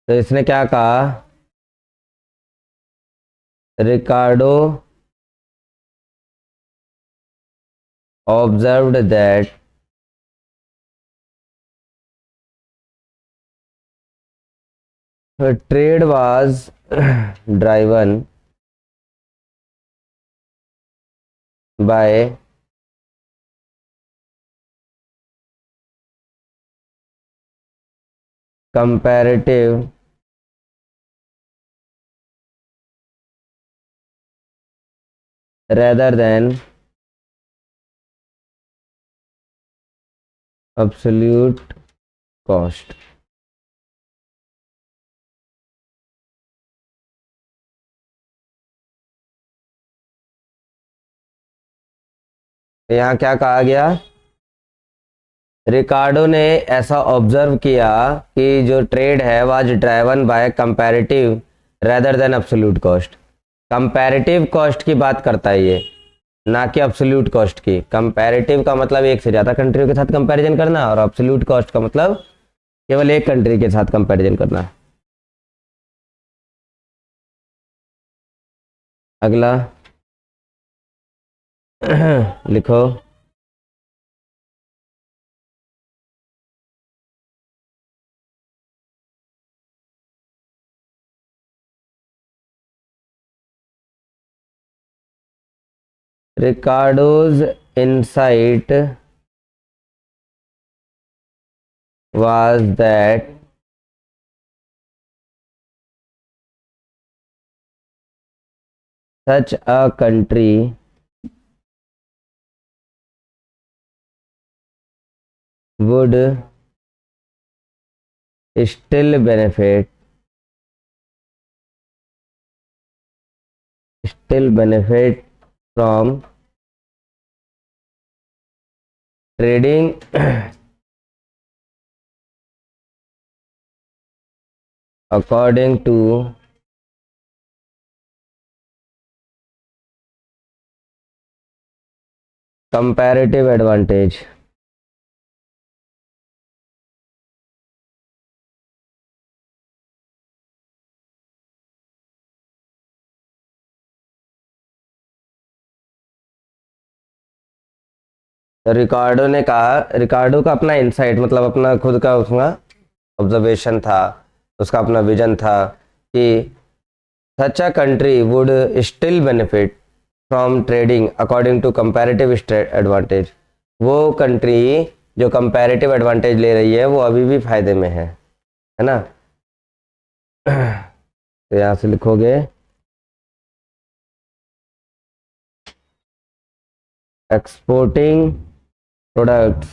तो इसने क्या कहा, Ricardo observed that trade was driven by comparative rather than absolute cost। यहाँ क्या कहा गया, रिकार्डो ने ऐसा ऑब्जर्व किया कि जो ट्रेड है was driven by comparative rather than absolute cost. Comparative cost की बात करता है ये, ना कि एब्सोल्यूट कॉस्ट की। कंपैरेटिव का मतलब एक से ज़्यादा कंट्रियों के साथ कंपैरिजन करना, और एब्सोल्यूट कॉस्ट का मतलब केवल एक कंट्री के साथ कंपैरिजन करना। अगला लिखो, Ricardo's insight was that such a country would still benefit from trading according to comparative advantage। तो रिकार्डो ने कहा, रिकार्डो का अपना इंसाइट मतलब अपना खुद का उसका ऑब्जर्वेशन था, उसका अपना विजन था कि such a country would still benefit from trading according to comparative advantage. वो कंट्री जो कंपैरेटिव एडवांटेज ले रही है वो अभी भी फायदे में है ना। तो यहाँ से लिखोगे exporting products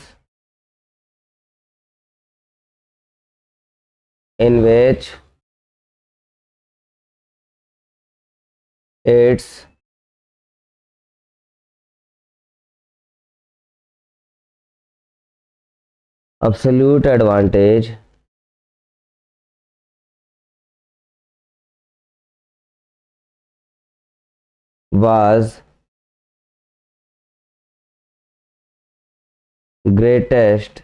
in which its absolute advantage was greatest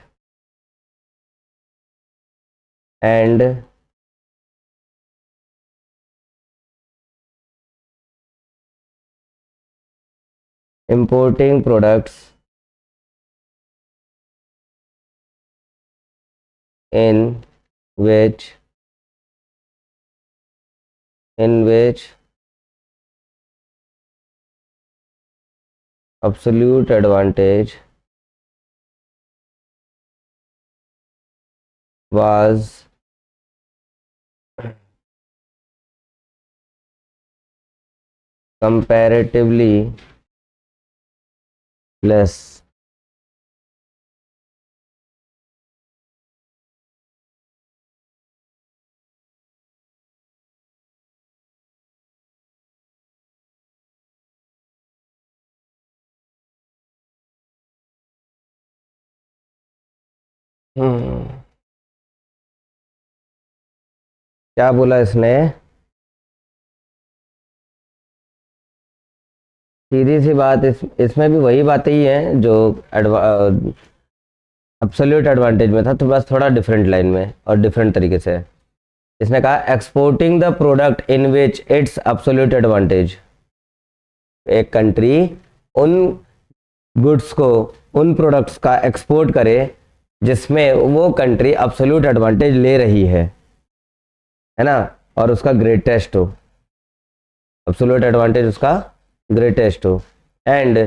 and importing products in which in which absolute advantage was comparatively less। क्या बोला इसने? सीधी सी बात, इसमें भी वही बातें ही हैं जो एब्सोल्यूट एडवांटेज में था, तो बस थोड़ा डिफरेंट लाइन में और डिफरेंट तरीके से। इसने कहा exporting the product in which it's absolute advantage. एक कंट्री उन गुड्स को, उन प्रोडक्ट्स का एक्सपोर्ट करे जिसमें वो कंट्री एब्सोल्यूट एडवांटेज ले रही है ना, और उसका ग्रेटेस्ट हो, एब्सोल्यूट एडवांटेज उसका ग्रेटेस्ट हो। And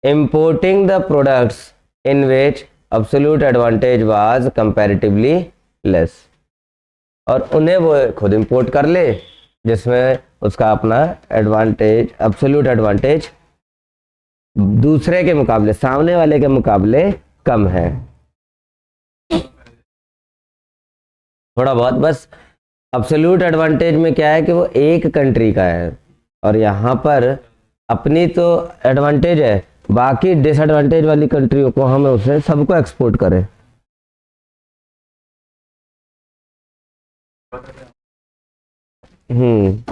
importing the products in which absolute advantage was comparatively less, और उन्हें वो खुद इंपोर्ट कर ले जिसमें उसका अपना एडवांटेज, एब्सोल्यूट एडवांटेज दूसरे के मुकाबले, सामने वाले के मुकाबले कम है, थोड़ा बहुत बस। एब्सोल्यूट एडवांटेज में क्या है कि वो एक कंट्री का है, और यहाँ पर अपनी तो एडवांटेज है, बाकी डिसएडवांटेज वाली कंट्रियों को हम उसे सबको एक्सपोर्ट करें। हम्म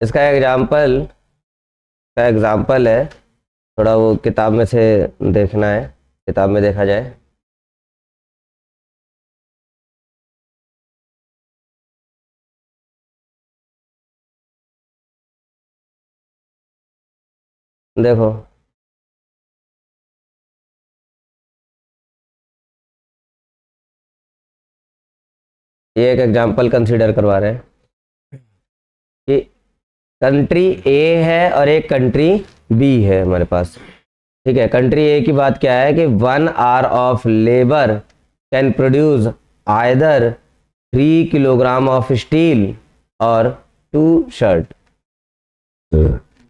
इसका एग्जाम्पल है, थोड़ा वो किताब में से देखना है, किताब में देखा जाए। देखो, ये एक एग्जाम्पल कंसीडर करवा रहे हैं कि कंट्री ए है और एक कंट्री बी है हमारे पास। ठीक है, कंट्री ए की बात क्या है कि 1 hour of labour can produce either 3 kilogram of steel और 2 शर्ट।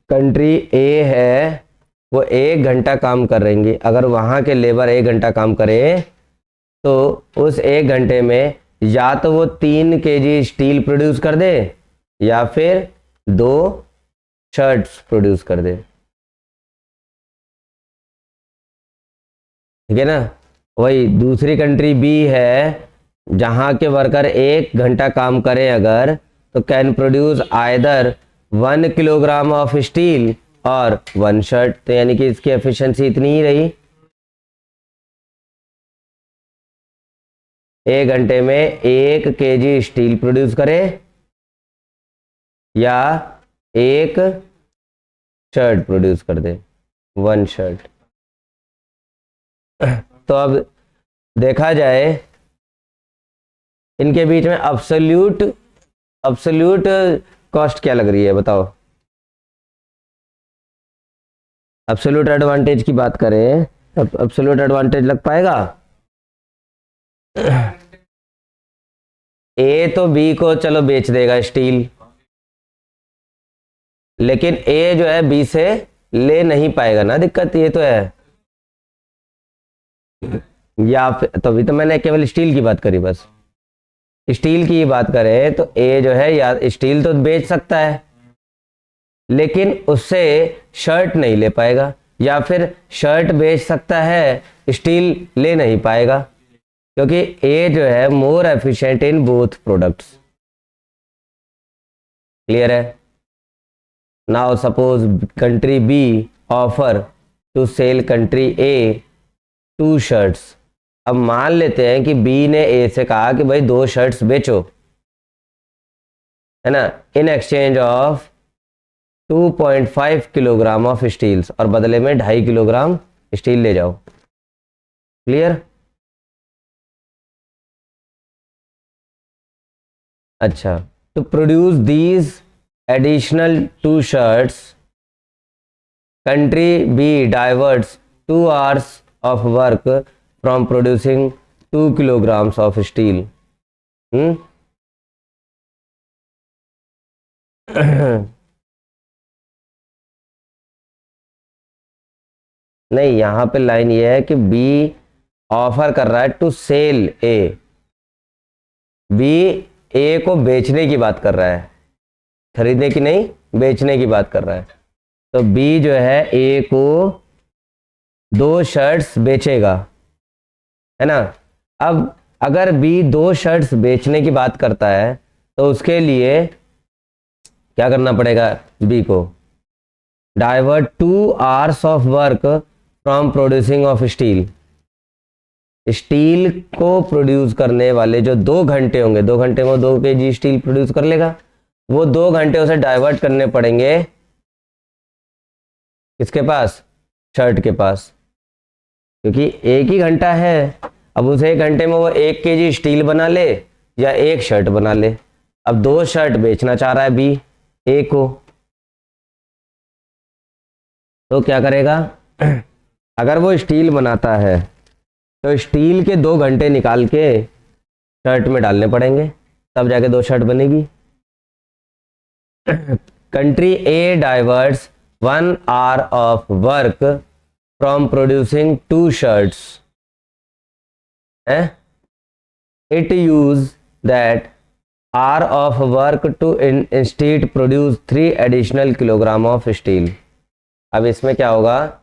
कंट्री ए है, वो 1 घंटा काम कर रहेंगी, अगर वहाँ के लेबर 1 घंटा काम करे तो उस 1 घंटे में या तो वो 3 kg स्टील प्रोड्यूस कर दे या फिर 2 शर्ट्स प्रोड्यूस कर दे। ठीक है ना। वही दूसरी कंट्री बी है, जहाँ के वर्कर 1 घंटा काम करें अगर, तो can produce either 1 kilogram of steel और 1 शर्ट, तो यानी कि इसकी एफिशिएंसी इतनी ही रही, 1 घंटे में 1 kg स्टील प्रोड्यूस करे या 1 शर्ट प्रोड्यूस कर दे, 1 शर्ट। तो अब देखा जाए इनके बीच में अब्सोल्यूट कॉस्ट क्या लग रही है, बताओ। अब्सोल्यूट एडवांटेज की बात करें, अब्सोल्यूट एडवांटेज लग पाएगा? ए तो बी को चलो बेच देगा स्टील, लेकिन ए जो है बी से ले नहीं पाएगा ना, दिक्कत ये तो है। या फिर तो अभी तो मैंने केवल स्टील की बात करी, बस स्टील की बात करें तो ए जो है या स्टील तो बेच सकता है, लेकिन उससे शर्ट नहीं ले पाएगा, या फिर शर्ट बेच सकता है, स्टील ले नहीं पाएगा, क्योंकि ए जो है more efficient in both products. Clear है? Now suppose country B offer to sell country A 2 shirts. अब मान लेते हैं कि बी ने ए से कहा कि भाई 2 शर्ट्स बेचो, है ना, in exchange of 2.5 kilogram of steels, और बदले में 2.5 किलोग्राम स्टील ले जाओ। क्लियर? अच्छा, to produce these additional 2 shirts, country B diverts 2 hours of work from producing 2 kilograms of steel. नहीं, यहां पे लाइन ये है कि बी ऑफर कर रहा है टू सेल ए, बी ए को बेचने की बात कर रहा है, खरीदने की नहीं, बेचने की बात कर रहा है। तो बी जो है ए को 2 शर्ट्स बेचेगा, है ना। अब अगर बी 2 शर्ट्स बेचने की बात करता है तो उसके लिए क्या करना पड़ेगा, बी को divert 2 hours of work from producing of steel, steel को प्रोड्यूस करने वाले जो 2 घंटे होंगे, 2 घंटे में 2 kg स्टील प्रोड्यूस कर लेगा, वो 2 घंटे उसे डाइवर्ट करने पड़ेंगे किसके पास, शर्ट के पास, क्योंकि एक ही घंटा है। अब उस 1 घंटे में वो 1 kg स्टील बना ले या 1 शर्ट बना ले। अब 2 शर्ट बेचना चाह रहा है बी ए को, तो क्या करेगा, अगर वो स्टील बनाता है तो स्टील के 2 घंटे निकाल के शर्ट में डालने पड़ेंगे, तब जाके 2 शर्ट बनेगी। Country A diverts 1 hour of work from producing 2 shirts, it use that hour of work to instead produce 3 additional kilogram of steel. अब इसमें क्या होगा,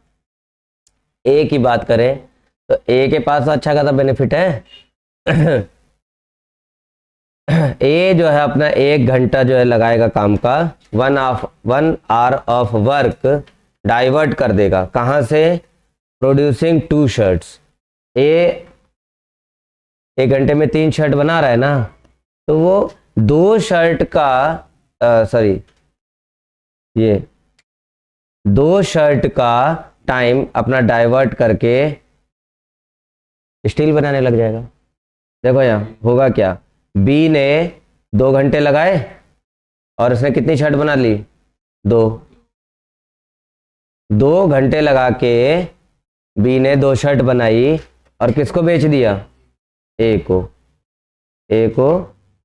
ए की बात करें तो ए के पास तो अच्छा खासा बेनिफिट है। ए जो है अपना 1 घंटा जो है लगाएगा काम का, 1 hour ऑफ वर्क डाइवर्ट कर देगा, कहाँ से, प्रोड्यूसिंग 2 shirts। ए 1 घंटे में 3 शर्ट बना रहा है ना, तो वो 2 शर्ट का ये 2 शर्ट का टाइम अपना डाइवर्ट करके स्टील बनाने लग जाएगा। देखो यहाँ होगा क्या, बी ने 2 घंटे लगाए और उसने कितनी शर्ट बना ली, 2 घंटे लगा के बी ने 2 शर्ट बनाई और किसको बेच दिया, ए को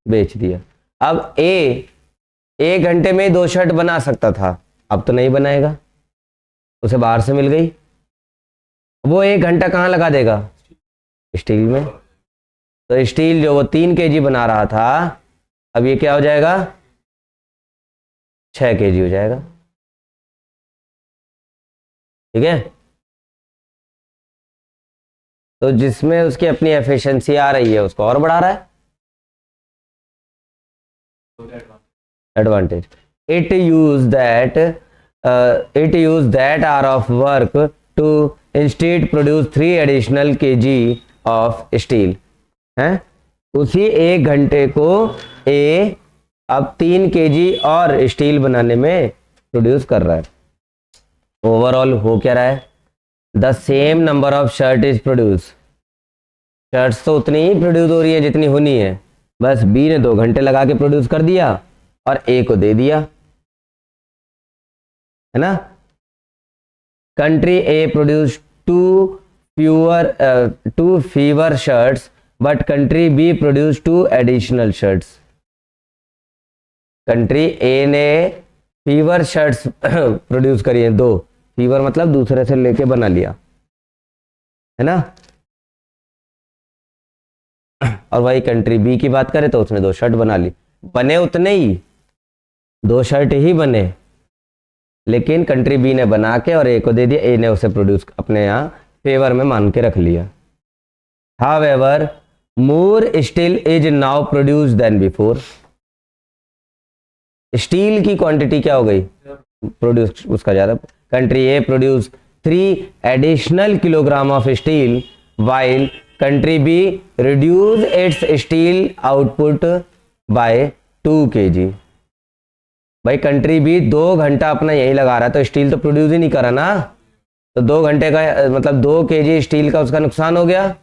बेच दिया। अब ए 1 घंटे में 2 शर्ट बना सकता था, अब तो नहीं बनाएगा, उसे बाहर से मिल गई, वो 1 घंटा कहाँ लगा देगा, स्टील में। तो स्टील जो वो 3 kg बना रहा था, अब ये क्या हो जाएगा, 6 kg हो जाएगा, ठीक है। तो जिसमें उसकी अपनी एफिशिएंसी आ रही है उसको और बढ़ा रहा है, advantage. It use that hour of work to instead produce 3 additional kg of steel, है। उसी 1 घंटे को ए अब 3 kg और स्टील बनाने में प्रोड्यूस कर रहा है। ओवरऑल हो क्या रहा है, the same number of shirt is produce, shirts तो उतनी ही प्रोड्यूस हो रही है जितनी होनी है, बस बी ने 2 घंटे लगा के प्रोड्यूस कर दिया और ए को दे दिया, है ना। Country A produce 2 fewer shirts but country B produced 2 additional shirts। Country ए ने फीवर शर्ट्स प्रोड्यूस करी है, 2 फीवर मतलब दूसरे से लेके बना लिया, है ना। और वही कंट्री बी की बात करें तो उसने 2 शर्ट बना ली, बने उतने ही, 2 शर्ट ही बने, लेकिन कंट्री बी ने बना के और ए को दे दिया, ए ने उसे प्रोड्यूस अपने यहाँ फेवर में मान के रख लिया। However more steel is now produce than before, steel की क्वांटिटी क्या हो गई, प्रोड्यूस उसका ज्यादा। Country A produce 3 additional kilogram of steel while country B reduce its steel output by 2 kg। भाई कंट्री बी 2 घंटा अपना यही लगा रहा है तो स्टील तो प्रोड्यूस ही नहीं करा ना, तो 2 घंटे का मतलब 2 kg स्टील का उसका नुकसान हो गया,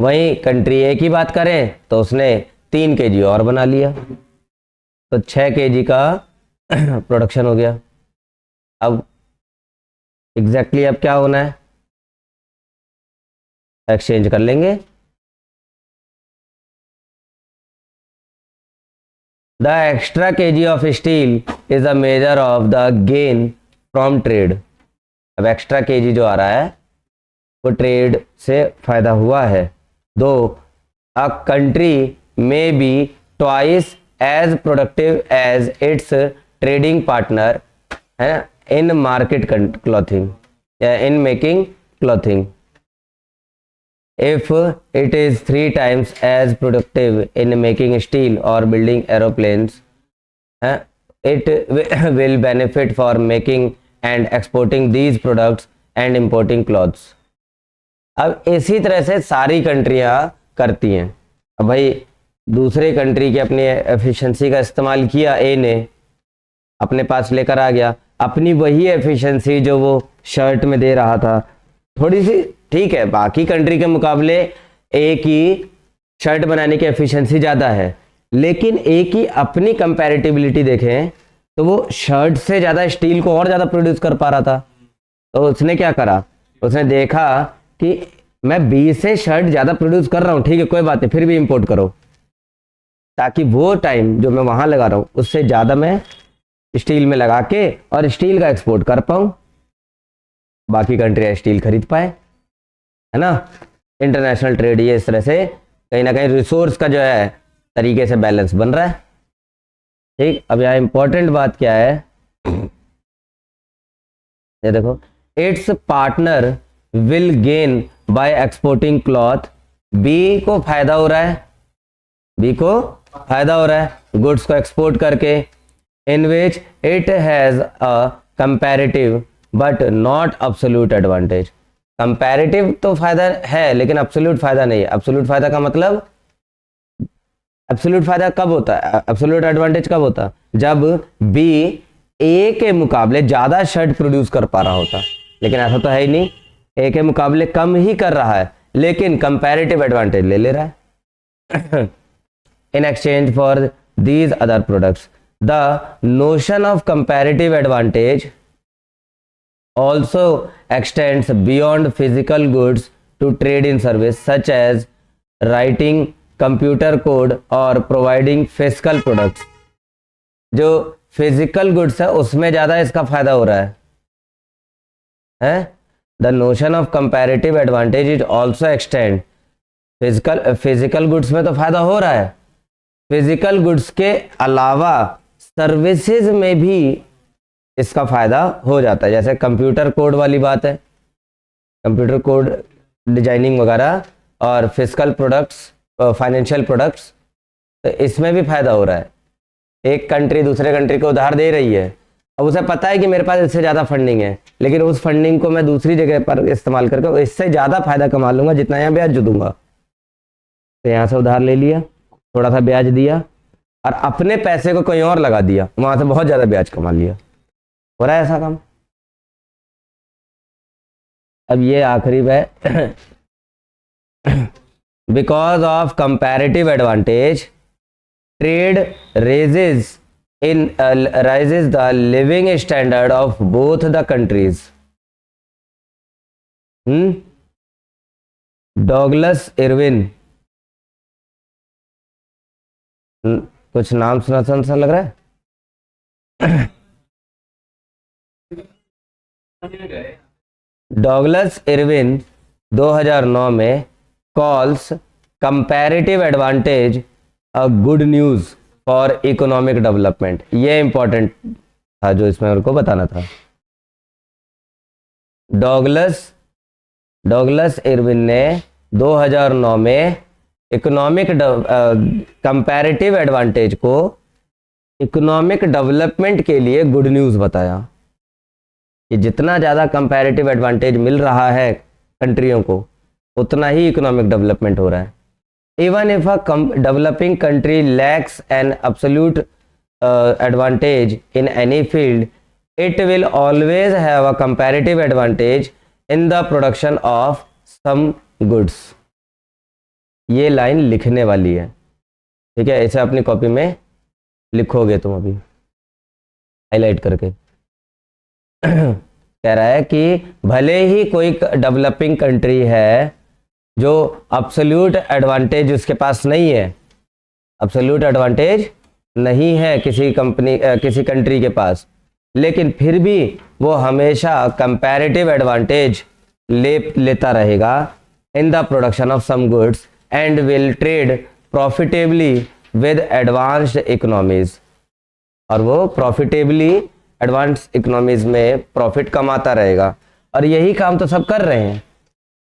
वहीं कंट्री ए की बात करें तो उसने 3 kg और बना लिया, तो 6 kg का प्रोडक्शन हो गया। अब एग्जैक्टली अब क्या होना है, एक्सचेंज कर लेंगे। The extra kg of steel is a measure of the gain from trade. अब एक्स्ट्रा kg जो आ रहा है वो ट्रेड से फायदा हुआ है। Though a country may be twice as productive as its trading partner है इन मार्केट क्लॉथिंग या in making clothing. If it is 3 times as productive in making steel or building aeroplanes, it will benefit for making and exporting these products and importing clothes. अब इसी तरह से सारी कंट्रियां करती हैं। अब भाई दूसरे कंट्री की अपनी एफिशिएंसी का इस्तेमाल किया, ए ने अपने पास लेकर आ गया अपनी वही एफिशिएंसी जो वो शर्ट में दे रहा था, थोड़ी सी ठीक है, बाकी कंट्री के मुकाबले ए की शर्ट बनाने की एफिशिएंसी ज़्यादा है, लेकिन ए की अपनी कंपैरेटिबिलिटी देखें तो वो शर्ट से ज़्यादा स्टील को और ज़्यादा प्रोड्यूस कर पा रहा था। तो उसने क्या करा, उसने देखा कि मैं बी से शर्ट ज़्यादा प्रोड्यूस कर रहा हूँ, ठीक है कोई बात नहीं, फिर भी इंपोर्ट करो, ताकि वो टाइम जो मैं वहाँ लगा रहा हूँ उससे ज़्यादा मैं स्टील में लगा के और स्टील का एक्सपोर्ट कर पाऊँ, बाकी कंट्रियाँ स्टील खरीद पाए, है ना। इंटरनेशनल ट्रेड ये इस तरह से कहीं ना कहीं रिसोर्स का जो है तरीके से बैलेंस बन रहा है। ठीक, अब यहाँ इंपॉर्टेंट बात क्या है, ये देखो, its partner will gain by exporting cloth. B को फायदा हो रहा है, बी को फायदा हो रहा है गुड्स को एक्सपोर्ट करके, in which it has a comparative but not absolute advantage. Comparative तो फायदा है लेकिन अब्सोल्यूट फायदा नहीं है। अब्सोल्यूट फायदा का मतलब, एब्सोल्यूट फायदा कब होता है, एब्सोल्यूट एडवांटेज कब होता है, जब बी ए के मुकाबले ज्यादा शर्ट प्रोड्यूस कर पा रहा होता, लेकिन ऐसा तो है ही नहीं, ए के मुकाबले कम ही कर रहा है लेकिन कंपैरेटिव एडवांटेज ले रहा है in exchange for these other products. The notion of comparative advantage also extends beyond physical goods to trade in service such as writing computer code or providing physical products। जो फिजिकल गुड्स है उसमें ज़्यादा इसका फायदा हो रहा है। The notion of comparative advantage is also extend, physical goods में तो फायदा हो रहा है, फिजिकल गुड्स के अलावा सर्विसेज में भी इसका फायदा हो जाता है। जैसे कंप्यूटर कोड वाली बात है, कंप्यूटर कोड डिजाइनिंग वगैरह और फिजिकल प्रोडक्ट्स, फाइनेंशियल प्रोडक्ट्स, तो इसमें भी फायदा हो रहा है। एक कंट्री दूसरे कंट्री को उधार दे रही है, अब उसे पता है कि मेरे पास इससे ज़्यादा फंडिंग है, लेकिन उस फंडिंग को मैं दूसरी जगह पर इस्तेमाल करके इससे ज़्यादा फायदा कमा लूंगा जितना यहाँ ब्याज जो दूंगा। तो यहाँ से उधार ले लिया, थोड़ा सा ब्याज दिया और अपने पैसे को कहीं और लगा दिया, वहाँ से बहुत ज़्यादा ब्याज कमा लिया। हो रहा है ऐसा काम। अब ये आखिरी है, because of comparative advantage trade raises the living standard of both the countries. Douglas Irwin, कुछ नाम सुना सा लग रहा है। डॉगलस इरविन 2009 में calls comparative advantage a good news for economic development. ये इंपॉर्टेंट था जो इसमें उनको बताना था। डॉगलस इरविन ने 2009 में इकोनॉमिक कंपैरेटिव एडवांटेज को इकोनॉमिक डेवलपमेंट के लिए गुड न्यूज़ बताया कि जितना ज़्यादा कंपैरेटिव एडवांटेज मिल रहा है कंट्रियों को उतना ही इकोनॉमिक डेवलपमेंट हो रहा है। Even if a developing country lakhs an absolute advantage in any field, it will always have a comparative advantage in the production of some goods। ये लाइन लिखने वाली है, ठीक है। इसे अपनी कॉपी में लिखोगे तुम अभी हाईलाइट करके। कह रहा है कि भले ही कोई डेवलपिंग कंट्री है जो अब्सोल्यूट एडवांटेज उसके पास नहीं है, अब्सोल्यूट एडवांटेज नहीं है किसी कंट्री के पास, लेकिन फिर भी वो हमेशा कंपैरेटिव एडवांटेज लेता रहेगा in the production of some goods and will trade profitably with advanced economies. और वो प्रॉफिटेबली एडवांस इकोनॉमीज में प्रॉफिट कमाता रहेगा। और यही काम तो सब कर रहे हैं।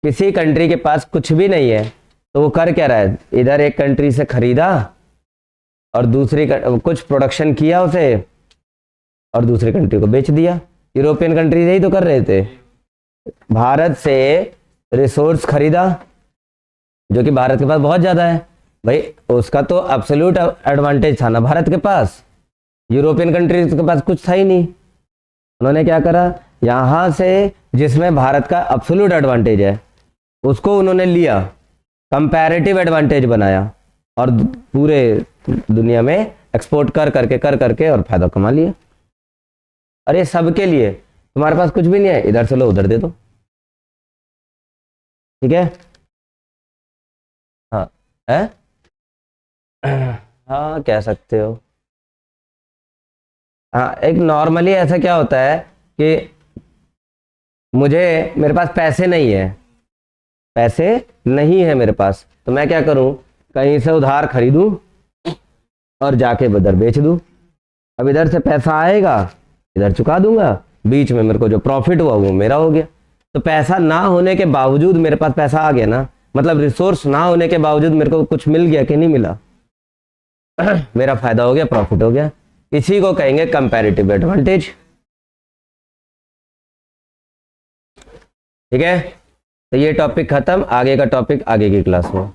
किसी कंट्री के पास कुछ भी नहीं है तो वो कर क्या रहा है, इधर एक कंट्री से खरीदा और दूसरी कुछ प्रोडक्शन किया उसे और दूसरी कंट्री को बेच दिया। यूरोपियन कंट्री यही तो कर रहे थे। भारत से रिसोर्स खरीदा जो कि भारत के पास बहुत ज़्यादा है, भाई उसका तो एब्सोल्यूट एडवांटेज था ना भारत के पास। यूरोपियन कंट्रीज के पास कुछ था ही नहीं। उन्होंने क्या करा, यहाँ से जिसमें भारत का एब्सोल्यूट एडवांटेज है उसको उन्होंने लिया, कंपैरेटिव एडवांटेज बनाया और पूरे दुनिया में एक्सपोर्ट कर करके और फायदा कमा लिया। अरे सबके लिए, तुम्हारे पास कुछ भी नहीं है, इधर से लो उधर दे दो, ठीक है। हाँ है, हाँ कह सकते हो। हाँ, एक नॉर्मली ऐसा क्या होता है कि मेरे पास पैसे नहीं है, पैसे नहीं है मेरे पास, तो मैं क्या करूं, कहीं से उधार खरीदूं और जाके इधर बेच दूं। अब इधर से पैसा आएगा, इधर चुका दूंगा, बीच में मेरे को जो प्रॉफिट हुआ वो मेरा हो गया। तो पैसा ना होने के बावजूद मेरे पास पैसा आ गया ना, मतलब रिसोर्स ना होने के बावजूद मेरे को कुछ मिल गया कि नहीं मिला। मेरा फायदा हो गया, प्रॉफिट हो गया। इसी को कहेंगे कंपैरेटिव एडवांटेज, ठीक है। तो ये टॉपिक खत्म, आगे का टॉपिक आगे की क्लास में।